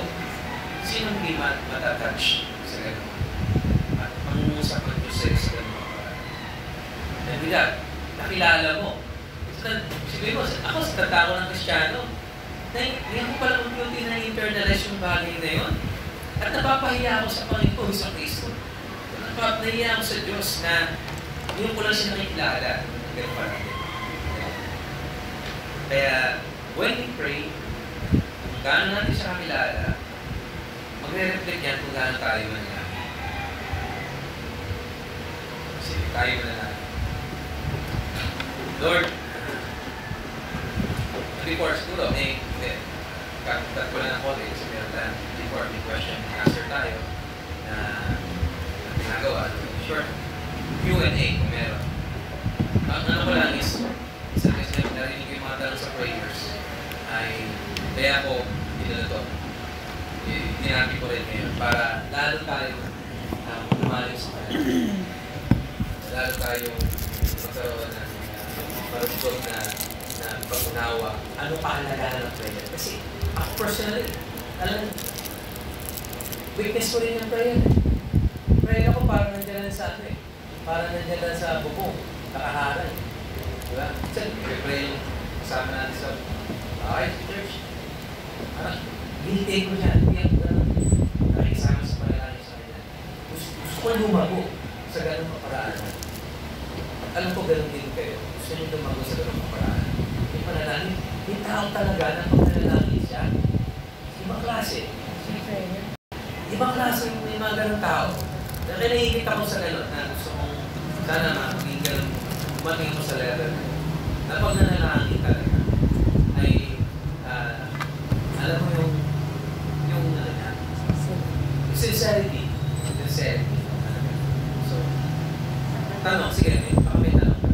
sinong di matatouch sa ganun? At mangungusap ng Diyos sa ganun kaparaanan. Nabilag, nakilala mo. Siguro, ako sa tatao ng Kristiyano, ngayon ko pala unti-unti na internalize yung bagay na yun. At napapahiya ako sa Panginoon sa Kristo. Napapahiya ako sa Diyos na ngayon ko lang siya nakikilala. Ganun pa natin. Kaya, when we pray, kung gaano natin siya kakilala, magre-reflect yan kung gaano tayo mangyari. Kasi tayo manalangin. Lord, before siguro, cut ko lang ng konti kasi meron tayong before may question and answer tayo na ginagawa. Short Q&A kung meron. Ang ano ko lang is, isa kasi narinig ko yung mga tanong sa prayers ay kaya ako dinala to. Tinabi ko rin ngayon para lalo tayo lumalim sa kanya. Lalo tayo magkaroon ng marupot na pag-unawa, ano kahalagahan ng prayer. Kasi ako personally, alam, weakness ko rin yung prayer. Prayer ako parang nandiyan lang sa ano eh. Parang nandiyan lang sa bubong, nakaharan. Diba? Kasi pray yung kasama natin sa church. Parang, binitay ko siya. Hindi ako ganun. Nakikisama sa panalangin sa kanya. Gusto ko lumago sa ganun kaparaanan. Alam ko ganun din kayo. Gusto nyo lumago sa ganun kaparaanan. Yung panalangin, yung tao talaga na pag nanalangin siya, ibang klase. Ibang klase yung may mga ganun tao. Kaya naiingit ako sa ganun na gusto kong sana maging ganun, umating mo sa level na pag nanalangin talaga ay alam mo yung sincerity. So, tanong, sige, baka may tanong ka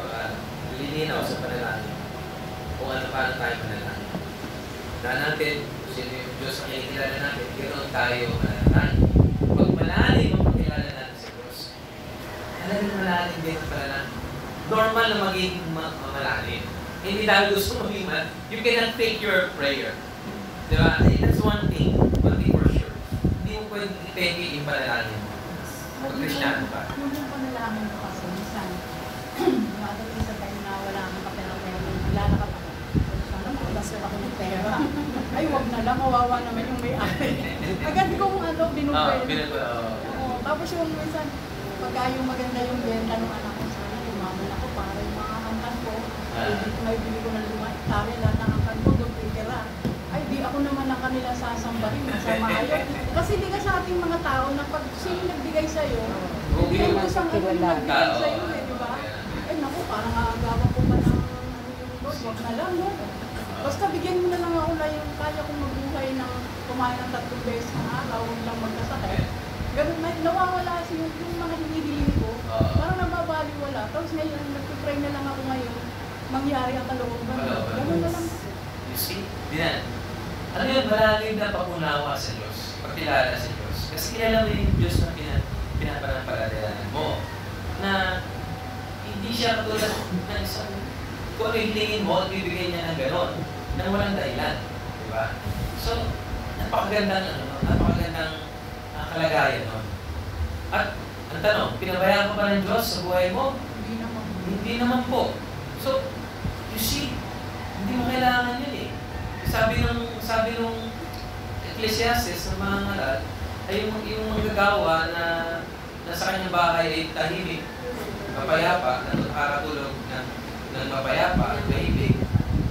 na nililinaw sa panalangin kung ano paano tayo panalangin. Dahil natin, sino yung Diyos ang kinikilala natin, ganoon tayo manalangin. Pag malalim ang pakilala natin sa Diyos, talagang malalim din ang panalangin. Normal na maging malalim. Hindi dahil gusto maging malalim. You cannot fake your prayer. Diba? That's one thing for sure. Hindi mo pwede i-fake yung panalangin mo. Pag-Kristiyano pa. Yung panalangin mo kasi, minsan, nakadating sa time na wala akong kapera-pera, lalakap ako. Basta ako ng pera. Ay, wag na lang, mawawa naman yung may-ari. Agad kong binupwede. Tapos yung minsan, pagka yung maganda yung benta ng anak ko, sana lumaman ako para yung mga angkan ko. May bili ko ng 5 hektare, lahat ng angkan ko, doon pera. Ay, di ako naman ang kanila sasambahin, masama kayo. Kasi di ka sa ating mga tao na pag sino nagbigay sa'yo, bigyan mo sa mga nagbigay sa'yo eh, di ba? Ay, naku, parang aagawan ko pa ng Lord, wag na lang, no? Basta bigyan mo na lang ako na yung kaya kong mabuhay ng kumain ng 3 beses ng araw, huwag lang magkasakit. Ganun, nawawala yung mga hinihiling ko, parang nababaliwala. Tapos ngayon, nagpipray na lang ako ngayon, mangyari ang kalooban. Ganun na lang. You see? Dinan. Ano yung malalim na pag-unawa sa Diyos? Pagkilala sa Diyos. Kasi kilala mo yung Diyos na pinapanampalatayaan mo. Na hindi siya katulad ng isang kung ano yung hilingin mo at bibigyan niya ng gano'n. Nang walang dahilan. Diba? So, napakagandang kalagayan nun. At, ang tanong, pinabayaan ka ba ng Diyos sa buhay mo? Hindi naman. Hindi naman po. So, you see, hindi mo kailangan yun eh. Sabi nung Ecclesiastes ng mga ngaral, ay yung manggagawa na nasa kanyang bahay ay tahimik, mapayapa, nakakatulog ng mapayapa at maibig.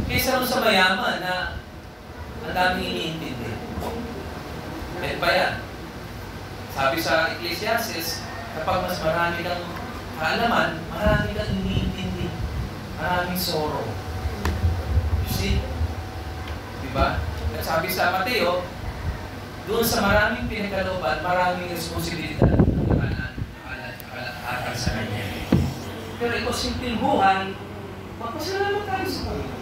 Kaysa rin sa mayaman na ang daming iniintindi. Met pa yan. Sabi sa Ecclesiastes, kapag mas marami kang kaalaman, marami kang iniintindi. Maraming sorrow. You see? Diba? At sabi sa Mateo, doon sa maraming pinagkalooban, maraming responsibilidad ang nakalaakal sa kanya. Pero ito, simpleng buhay, magpasalamat tayo sa Panginoon.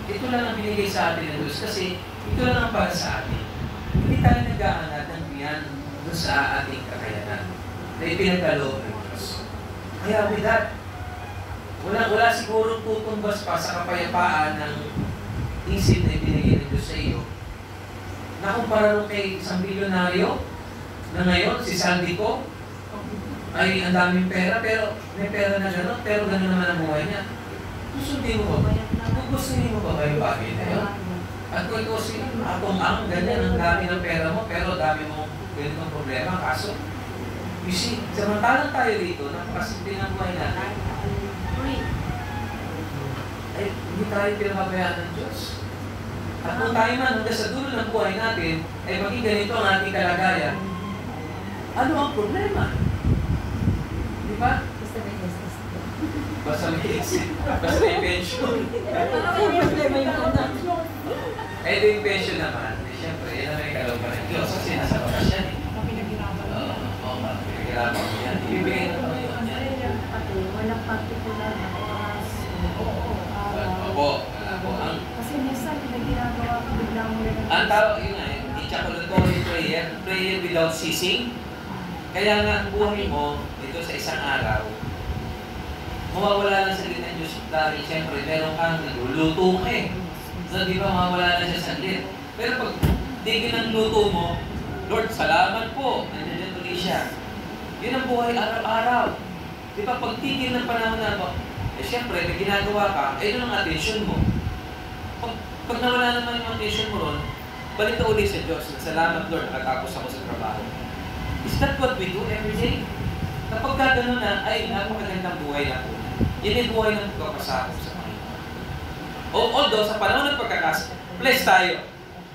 Ito lang ang binigay sa atin ng Diyos kasi ito lang ang para sa atin. Hindi tayo nag-aanat ng biyan doon sa ating kakayanan na ipinagkaloob ng Diyos. Kaya with that, wala siguro tutumbas pa sa kapayapaan ng isip na ibinigay ng Diyos sa iyo na kumpara nung kay isang bilyonaryo na ngayon, si Sandy ko, ay ang daming pera, pero may pera na gano'n, pero gano'n naman ang buhay niya. Susundin mo ba? Gugustuhin mo ba kayo bagay na yun? At kung ito si atong ganyan, ang dami ng pera mo, pero dami mo ganitong problema, kaso, you see, samantalang tayo dito, napakasimple ng buhay natin, ay hindi tayo pinapabayaan ng Diyos. At kung tayo man hanggang sa dulo ng buhay natin, ay maging ganito ang ating kalagayan, ano ang problema? Di ba? Basta may exit. Basta may pension. Eh, yung pension naman, eh, siyempre, yan na may kalooban ng Diyos. Kasi nasa batas yan eh. Oo, pinaghirapan mo yan. Ibibigay na naman yun yan. Walang particular na oras. Opo. Kasi minsan, ginagawa ko biglang Ang tawag yun nga, ejaculatory prayer, prayer without ceasing. Kaya nga, ang buhay mo, ito sa isang araw, mawawala na sa ng Diyos dahil siyempre meron kang nagluluto ka eh. So di ba mawawala na siya saglit. Pero pag tigil ng luto mo, Lord, salamat po, nandiyan tuloy siya. Yun ang buhay araw-araw. Di ba pag tigil ng panahon na ba, eh siyempre may ginagawa ka, eh doon ang attention mo. Pag nawala naman yung attention mo ron, balik ka ulit sa Diyos. Salamat Lord, nakatapos ako sa trabaho. Is that what we do every day? Kapag gano'n na, ay napakagandang buhay na po. Yan yung buhay ng pagkakasakop sa Panginoon. Although, sa panahon ng pagkakasakop, blessed tayo.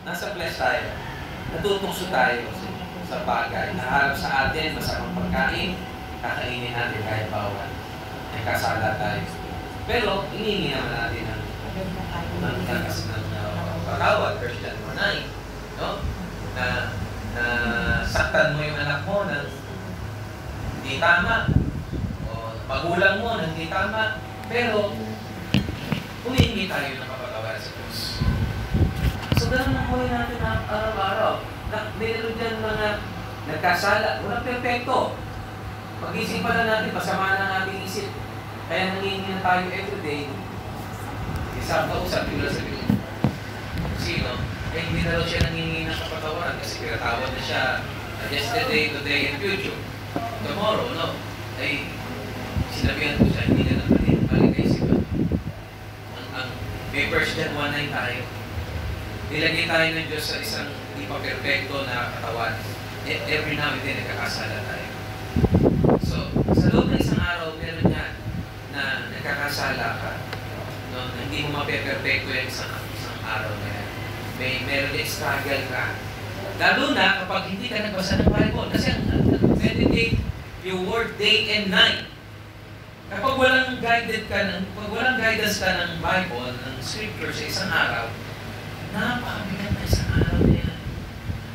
Nasa blessed tayo. Natutungso tayo sa bagay. Naharap sa atin, masamang pagkain, kakainin natin kahit bawal. May kasala tayo. Pero, hinihingi naman natin ng patawad, 1 John 9, no? Na saktan mo yung anak mo ng hindi tama, o magulang mo ng hindi tama, pero humingi tayo ng kapatawaran sa Diyos. So, ganun ang buhay natin araw-araw. Meron dyan mga nagkasala, walang perfecto. Pag-isip pa lang natin, masama na ating isip. Kaya nangingi na tayo everyday. Isang kausap, bigla sabihin, sino? Eh, hindi na daw siya nangingi ng kapatawaran kasi pinatawad na siya yesterday, today, and future. Tomorrow, no? Ay, sinabihan ko siya, hindi na naman balik kayo siya. May 1 John 1:9 tayo. Nilagay tayo ng Diyos sa isang hindi pa perfecto na katawan. Every now and then, nagkakasala tayo. So, sa loob ng isang araw, meron yan na nagkakasala ka. No? Na hindi mo mape-perfecto yung isang araw na yan. Meron yung struggle ka. Lalo na kapag hindi ka nagbasa ng Bible. Kasi meditate your word day and night. Kapag walang guidance ka ng Bible, ng Scripture sa isang araw, napakabigat na isang araw na yan.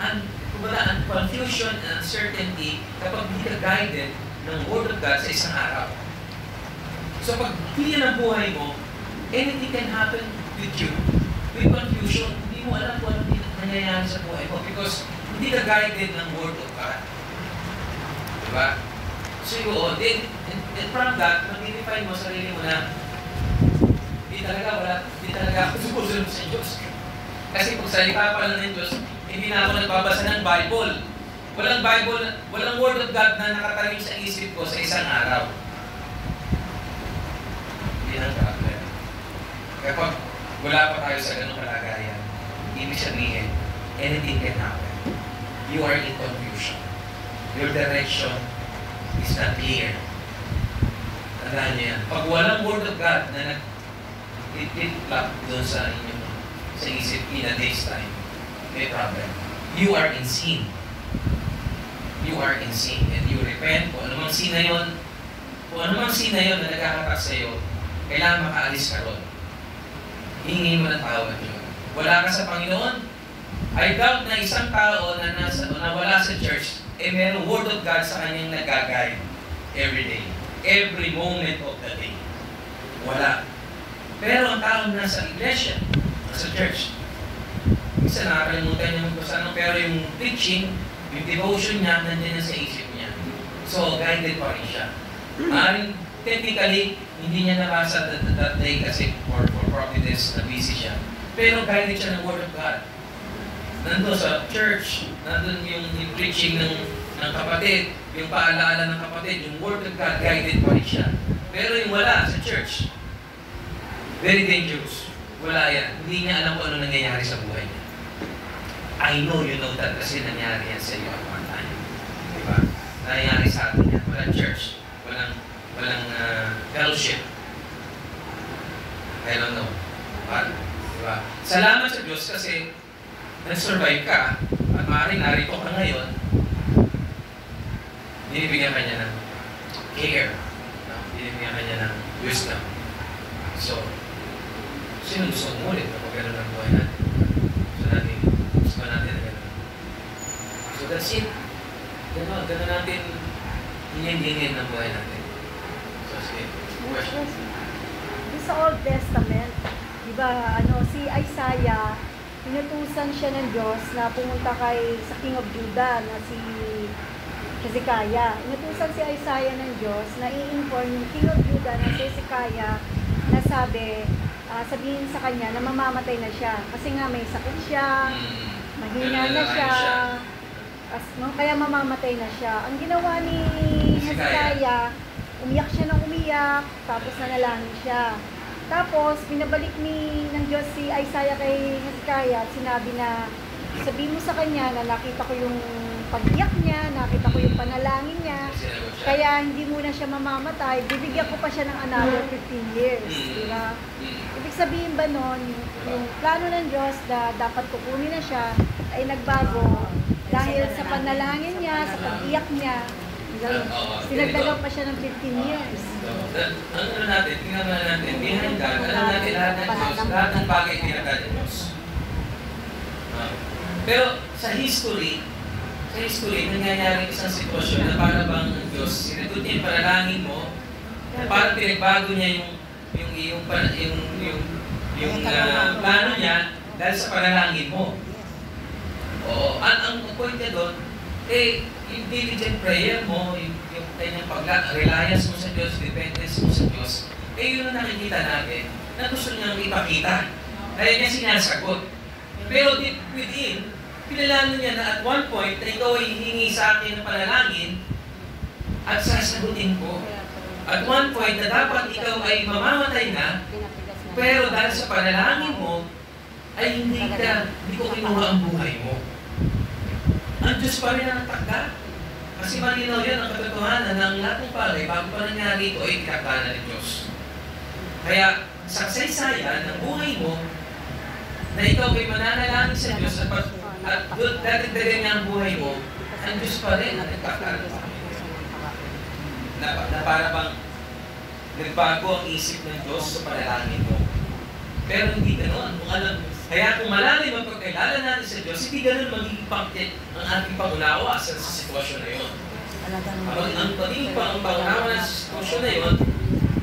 Ang confusion and uncertainty kapag hindi ka guided ng Word of God sa isang araw. So pag hindi ng buhay mo, anything can happen with you. With confusion, hindi mo alam kung ano nangyayari sa buhay mo because hindi ka guided ng Word of God. Diba? So yun, and from that, mag-define mo sarili mo na hindi talaga ako sumusunod sa Diyos. Kasi kung salita pa lang ng Diyos, hindi na ako nagbabasa ng Bible. Walang Word of God na nakatanim sa isip ko sa isang araw. Hindi ang problem. Kapag wala pa tayo sa ganung kalagayan, ibig sabihin, anything can happen. You are in confusion. Your direction is not clear. Tandaan niyo yan. Pag walang Word of God na nag-flip-flop doon sa inyong sa isip in a day's time, may problem. You are in sin. You are in sin. And you repent. Kung anumang sin na yun, na nagkakatak sa iyo, kailangan makaalis ka ron. Hingin mo ng tawad yun. Wala ka sa Panginoon, I doubt na isang tao na nawala sa church, merong word of God sa kanyang nag-guide every day. Every moment of the day. Wala. Pero ang tao nasa iglesia, nasa church, isa nakakalimutan niya magpasa, pero yung preaching, yung devotion niya, nandiyan sa isip niya. So, guided pa rin siya. Technically, hindi niya nabasa that day kasi for providence na busy siya. Pero guided siya ng Word of God. Nandun sa church, nandun yung preaching ng kapatid, yung paalaala ng kapatid, yung Word of God, guided pa rin siya. Pero yung wala sa church, very dangerous. Wala yan. Hindi niya alam kung ano nangyayari sa buhay niya. I know you know that kasi nangyari yan sa iyo at one time. Diba? Nangyayari sa atin yan. Walang church. Walang fellowship. I don't know. But, diba? Salamat sa Diyos kasi nag-survive ka at maaaring narito ka ngayon. Binibigyan ka niya ng care. Binibigyan ka niya ng wisdom. So, sino gusto umulit kapag gano'n ang buhay natin? Gusto natin na gano'n. So that's it. Gano'n natin hinihingin ng buhay natin. So sige, question. Sa Old Testament, di ba, si Isaiah, inutusan siya ng Diyos na pumunta sa King of Judah na si Hezekiah. Inutusan si Isaiah ng Diyos na i-inform yung King of Judah na si Hezekiah na sabihin sa kanya na mamamatay na siya. Kasi nga may sakit siya, mahina na siya, kaya mamamatay na siya. Ang ginawa ni Hezekiah, umiyak siya ng umiyak, tapos nanalangin siya. Tapos, pinabalik ng Diyos si Isaiah kay Hezekiah at sinabi na, sabihin mo sa kanya na nakita ko yung pag-iyak niya, nakita ko yung panalangin niya, kaya hindi muna siya mamamatay, bibigyan ko pa siya ng another 15 years. Diba? Ibig sabihin ba nun, yung plano ng Diyos na dapat kukunin na siya, ay nagbago dahil sa panalangin niya, sa pag-iyak niya, sinagdagan pa siya ng 15 years. Ano natin, tingnan natin, behind that, alam natin lahat ng Diyos, lahat ng bagay pinagdaan ng Diyos. Pero sa history, nangyayari isang sitwasyon na para bang ang Diyos, sinagot niya yung panalangin mo, na parang pinagbago niya yung plano niya dahil sa panalangin mo. Oo, ang point niya doon, yung diligent prayer mo, yung kanyang reliance mo sa Diyos, dependence mo sa Diyos, yun ang nakikita natin na gusto niyang ipakita. Kaya niya sinasagot. Pero deep within, pinalano niya na at one point na ikaw ay hihingi sa akin ng panalangin at sasagutin ko. At one point na dapat ikaw ay mamamatay na, pero dahil sa panalangin mo, ay hindi ko kinuha ang buhay mo. Ang Diyos pa rin ang takda. Kasi malinaw yan ang katotohanan ng lahat ng bagay bago pa nangyari ito ay tinakda ng Diyos. Kaya sa kasaysayan ng buhay mo, na ikaw ay mananalangin sa Diyos at dadagdagan niya ang buhay mo, ang Diyos pa rin ang nagkakaroon na para bang nagbago ang isip ng Diyos sa panalangin mo. Pero hindi ganoon. Kaya kung malalim ang pagkailala natin sa Diyos, hindi ganoon magiging ang ating pangunawa sa sitwasyon na yun. Ang pagiging pangunawa sa sitwasyon na yun,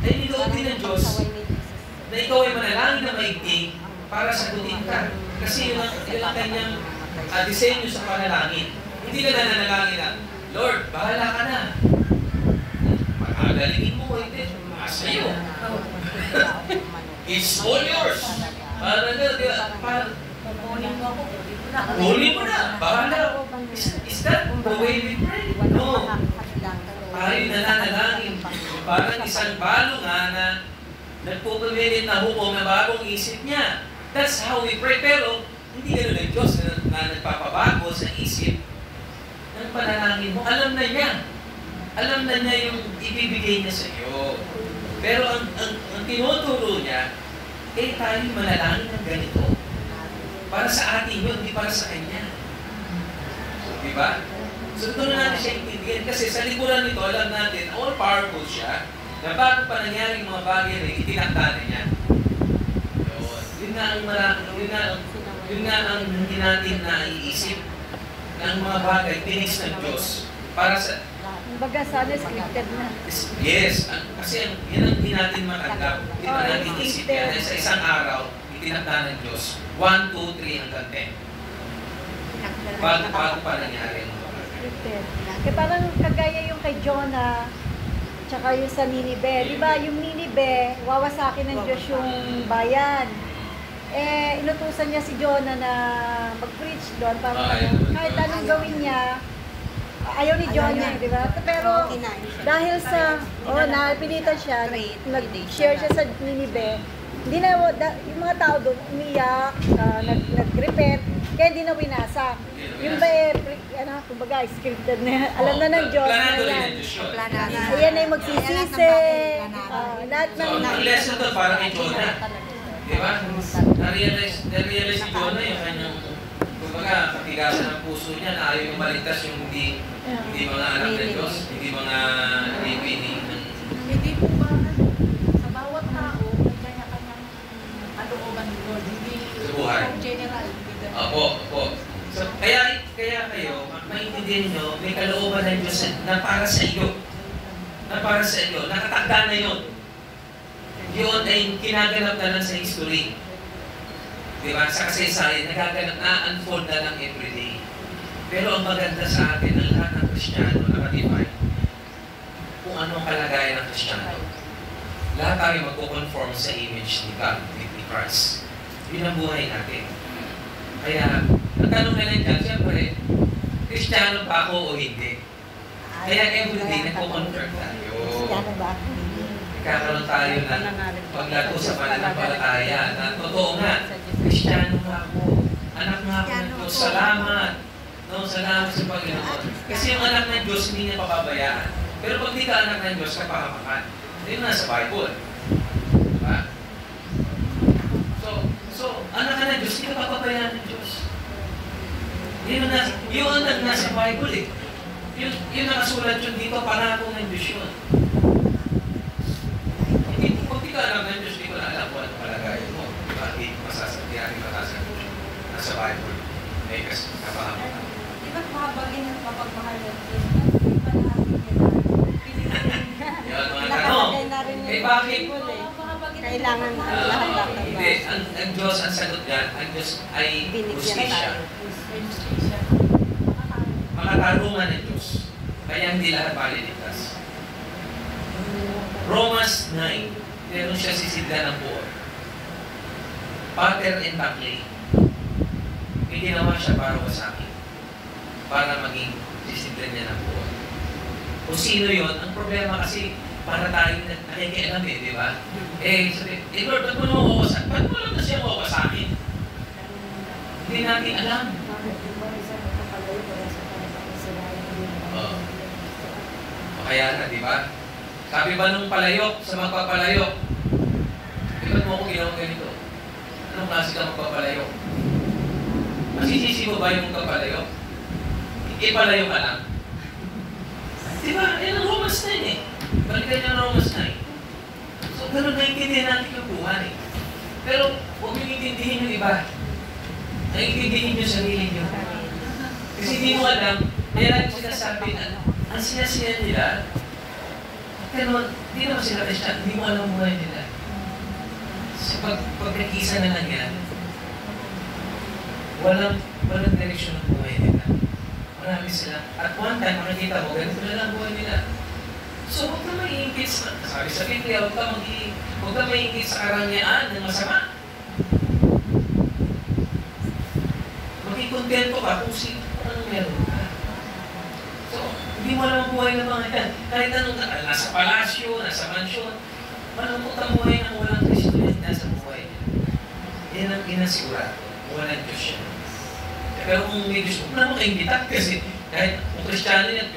ay niloobin ng Diyos na ikaw ay manalangin na maigting para sagutin ka. Kasi yun ang kanyang disenyo sa panalangin. Hindi na nanalangin na, Lord, bahala ka na. Magagalingin mo, hindi. Sa iyo. It's all yours. Kunin mo na. Bahala. Is that the way we pray? No. Tayo nananalangin. Parang isang balo nga na nagpupumilit na hukom na bagong isip niya. That's how we pray. Pero hindi gano'n ng Diyos na nagpapabago sa isip ng panalangin mo. Alam na niya. Alam na niya yung ibibigay niya sa iyo. Pero ang tinuturo niya, tayo manalangin ng ganito. Para sa atin yun, hindi para sa kanya. Diba? So, doon na natin siya intindihan. Kasi sa likuran nito, alam natin, all-powerful siya, na bago pa nangyari yung mga bagay na itinakda niya. Yun nga ang Yun nga ang hindi natin naiisip ng mga bagay, tinis ng Diyos. Para sa... Kumbaga sana scripted na. Yes, kasi yan ang hindi natin matanggap. Hindi ba natin isip yan? Sa isang araw, itinakda ng Diyos. 1, 2, 3 hanggang 10. Bago pa nangyari. Scripted. Kaya parang kagaya yung kay Jonah, tsaka yung sa Ninive. Di ba yung Ninive, wawasakin ng Diyos yung bayan. Eh, inutusan niya si Jonah na mag-preach doon. Parang kahit anong gawin niya, ayaw ni Jonah, di ba? Pero dahil sa, napilitan siya, nag-share siya sa Ninive, hindi na, yung mga tao doon umiyak, nag-repent, kaya hindi na winasa. Yung ba kumbaga, scripted na, alam na ng Diyos na yan. Ayan na yung magsisisi, lahat ng... So, ang lesson doon para kay Jonah. Di ba? Na-realize ni Jonah yung kanyang, kumbaga, katigasan ng puso niya na ayaw yung maligtas yung hindi mga anak ng Diyos, hindi mga lipining. Hindi po ba sa bawat tao may kanya-kanyang kalooban ng Lord, hindi Sa buhay. general. Opo. So, kaya kayo, maintindihan nyo, may kalooban ng Diyos na para sa iyo. Nakatakda na yun. Yun ay kinaganap na lang sa history. Diba? Sa kasaysayan, nagaganap na, unfold na lang everyday. Pero ang maganda sa atin, ang lahat ng Kristiyano, nakadefine kung ano ang kalagayan ng Kristiyano. Lahat tayo magkukonform sa image ni God, ni Christ. Yun ang buhay natin. Kaya, ang tanong na lang dyan, siyempre, Kristiyano ba ako o hindi? Kaya everyday, nagkukonfirm tayo. Kristiyano ba? Nagkakaroon tayo ng paglago sa pananampalataya na totoo nga, Kristiyano nga ako, anak nga ako ng Diyos, salamat. No, salamat sa Panginoon. Kasi yung anak ng Diyos, hindi niya pababayaan. Pero pag di ka anak ng Diyos, kapahamakan. Yun na sa Bible. Diba? So, anak ka ng Diyos, hindi ka papabayaan ng Diyos. Yun ang nasa Bible eh. Yun nakasulat yun dito, pangako ng Diyos yun. Kung di ka alam ng Diyos, di ko na alam kung ano palagayan mo. Bakit masasabihan yung matasan mo nasa Bible? May kapahamakan. Di ba mahabagin ang mapagmahal ng Diyos? Di ba natin Yan mga tanong. Eh bakit? Kailangan na lahat. Hindi. Ang Diyos, ang sagot yan, ang Diyos ay justisya. Makatarungan ng Diyos. Kaya hindi lahat maliligtas. Romans 9, meron siya sisidlan ng buo. Pater and Taclay. May ginawa siya para sa akin. Para maging sisidlan niya ng buo. Kung sino yun, ang problema kasi para tayo nakikialam eh, di ba? Sabi, Lord, ba't mo naman wawasak? Ba't mo lang na siya wawasakin? Hindi natin alam. Kaya na, di ba? Sabi ba nung palayok sa magpapalayok, di ba't mo ako ginawa ganito? Anong klase ka magpapalayok? Masisisi mo ba yung magpapalayok? Ipalayo ka lang. Di ba? Yan ang Romans 9 eh. Balikan niya ang Romans 9. So, ganun naiintindihan natin yung buhay. Pero, huwag nyo intindihin yung iba. Naiintindihin yung sarili nyo. Kasi hindi mo alam, kaya lang sinasabi na, ang sinasiyan nila, pero hindi naman sila Christian, hindi mo alam ang buhay nila. So, pag nag-isa na lang yan, walang direksyon ng buhay nila. Marami sila. At one time, makikita mo, ganito na lang buhay nila. So, huwag ka maiingit sa, sabi sa Biblia, huwag ka maiingit sa karangyaan ng masama. Magikontento ka kung anong meron ka. So, hindi mo alam ang buhay ng mga yan. Kahit anong nasa palasyo, nasa mansyon, malungkot ang buhay ng walang Kristo yan nasa buhay niya. Yan ang inasigurado. Walang Diyos siya. Pero kung may Diyos, huwag na mo kaimbitan kasi kahit kung Kristiyano yan,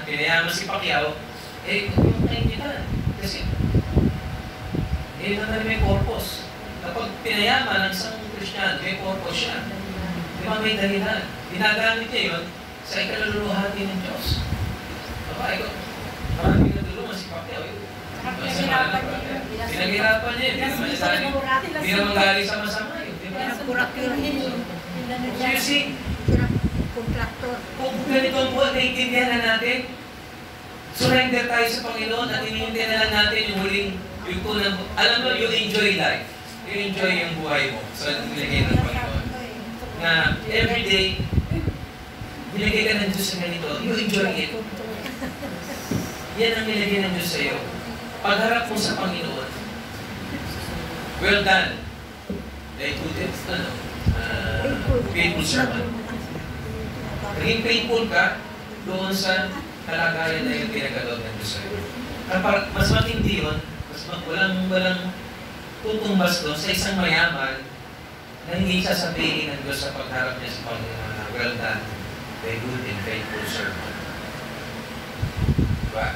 pinayaman si Pacquiao, huwag mo kaimbitan. Kasi, naman may purpose. Kapag pinayaman ang isang Kristiyano, may purpose siya. Di ba may dahilan? Ginagamit niya yun sa ikaluluhati ng Diyos. Ikaw, maraming natulungan si Pacquiao. Pinaghirapan niya. Hindi naman galing sa masama yun. Di ba? You see, Contractor. kung ganito ang buwan, naiintindihan na natin, surrender tayo sa Panginoon at iniintindihan na lang natin yung huling, yung tunang, alam mo, you enjoy life. You enjoy yung buhay mo sa nilagay ng Panginoon. Na everyday, binigay ka ng Diyos sa ganito, you enjoy it. Yan ang nilagay ng Diyos sa iyo. Pagharap mo sa Panginoon, well done. They put it, faithful servant. Naging faithful ka doon sa kalagayan na yung pinagkaloob ng Diyos sa iyo. Mas matindi yun, walang tutumbas doon sa isang mayaman na hindi sasabihin ng Diyos sa pagharap niya sa Panginoon na well done, thy good and faithful servant. Diba?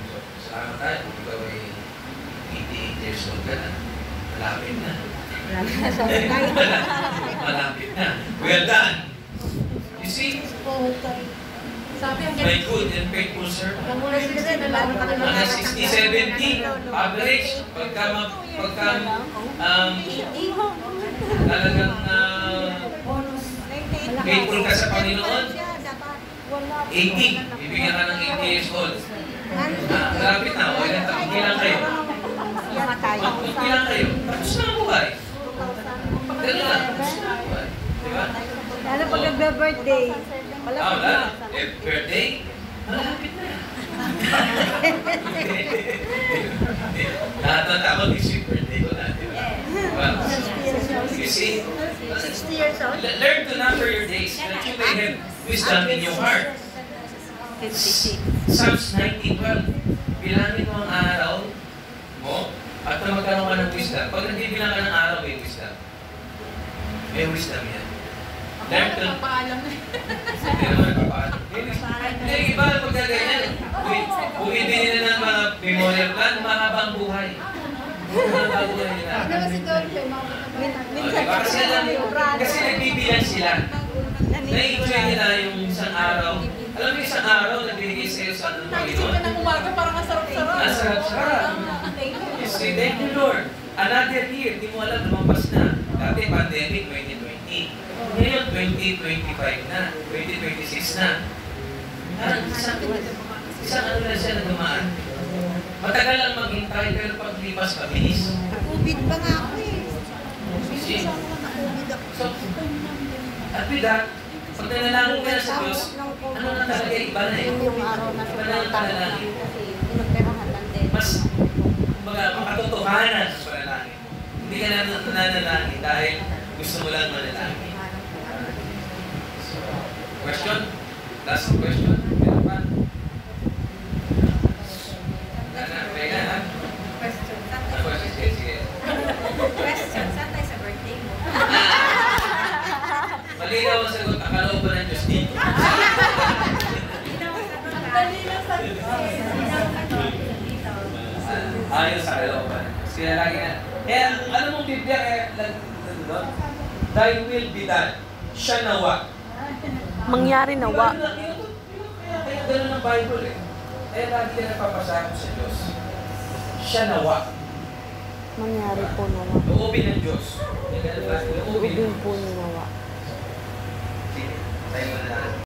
So, salamat tayo kung ikaw ay 88 years old ka na. Malapit na. Malapit na. Well done. You see? My good and faithful servant. Mga 60-70, average, pagka talagang faithful ka sa Panoon, 80, bibigyan ka ng 80 years old. Malapit na, o ilang kayo? Ilang kayo? Tapos na ang buhay. Ganun lang, tapos na ang buhay. Diba? Lalo pag nagbe-birthday. Wala. Birthday? Malapit na. Lahat ng tao, this is birthday ko na. Diba? You see? 60 years old? Learn to number your days that you may have wisdom in your heart. 56. Psalms 19:12. Bilangin mo ang araw mo at na magkaroon ka ng wisdom. Pag nagbibilang ka ng araw, may wisdom. May wisdom yan. Learn to... Hindi naman papaalam. Hindi, iba ang pagkaganyan. Bumibili na ng mga memorial plan, mahabang buhay. Mahabang buhay nila. Kasi nagbibilang sila. Na-enjoy nila yung isang araw. Alam mo, isang araw nagbibigay sa'yo sa Panginoon. Nasarap-sarap. You say, thank you, Lord. Another year, di mo alam, lumampas na. Dati, pandemic, 2020. Ngayon, 2025 na. 2026 na. Parang isang ano na siya na dumaan. Matagal lang maghintay, pero paglipas, mabilis. COVID ba nga ako eh? See? So, at with that, pag nanalangin ka na sa Diyos, ano na talaga, iba na eh. Yung araw na Iba na ang panalangin. kasi pinagperahan lang din. Mas makatotohanan sa panalangin. Hindi ka na nanalangin dahil gusto mo lang manalangin. Question? Last question? Meron pa? Pega na? Question. Sige. Question. Saan tayo sa birthday mo? Malinaw ang sagot, ang kalooban ng Diyos dito. Ayon sa kalooban. Kaya lagi na. Kaya alam mong Biblia, thy will be done. Siya nawa. Mangyari nawa. Kaya gano'n ang Bible eh. Kaya lagi ka napapasama sa Diyos. Siya nawa. Mangyari po nawa. Loobin ng Diyos. Loobin ng Loobin Diyos. po nawa. Sige, tayo mo na lang.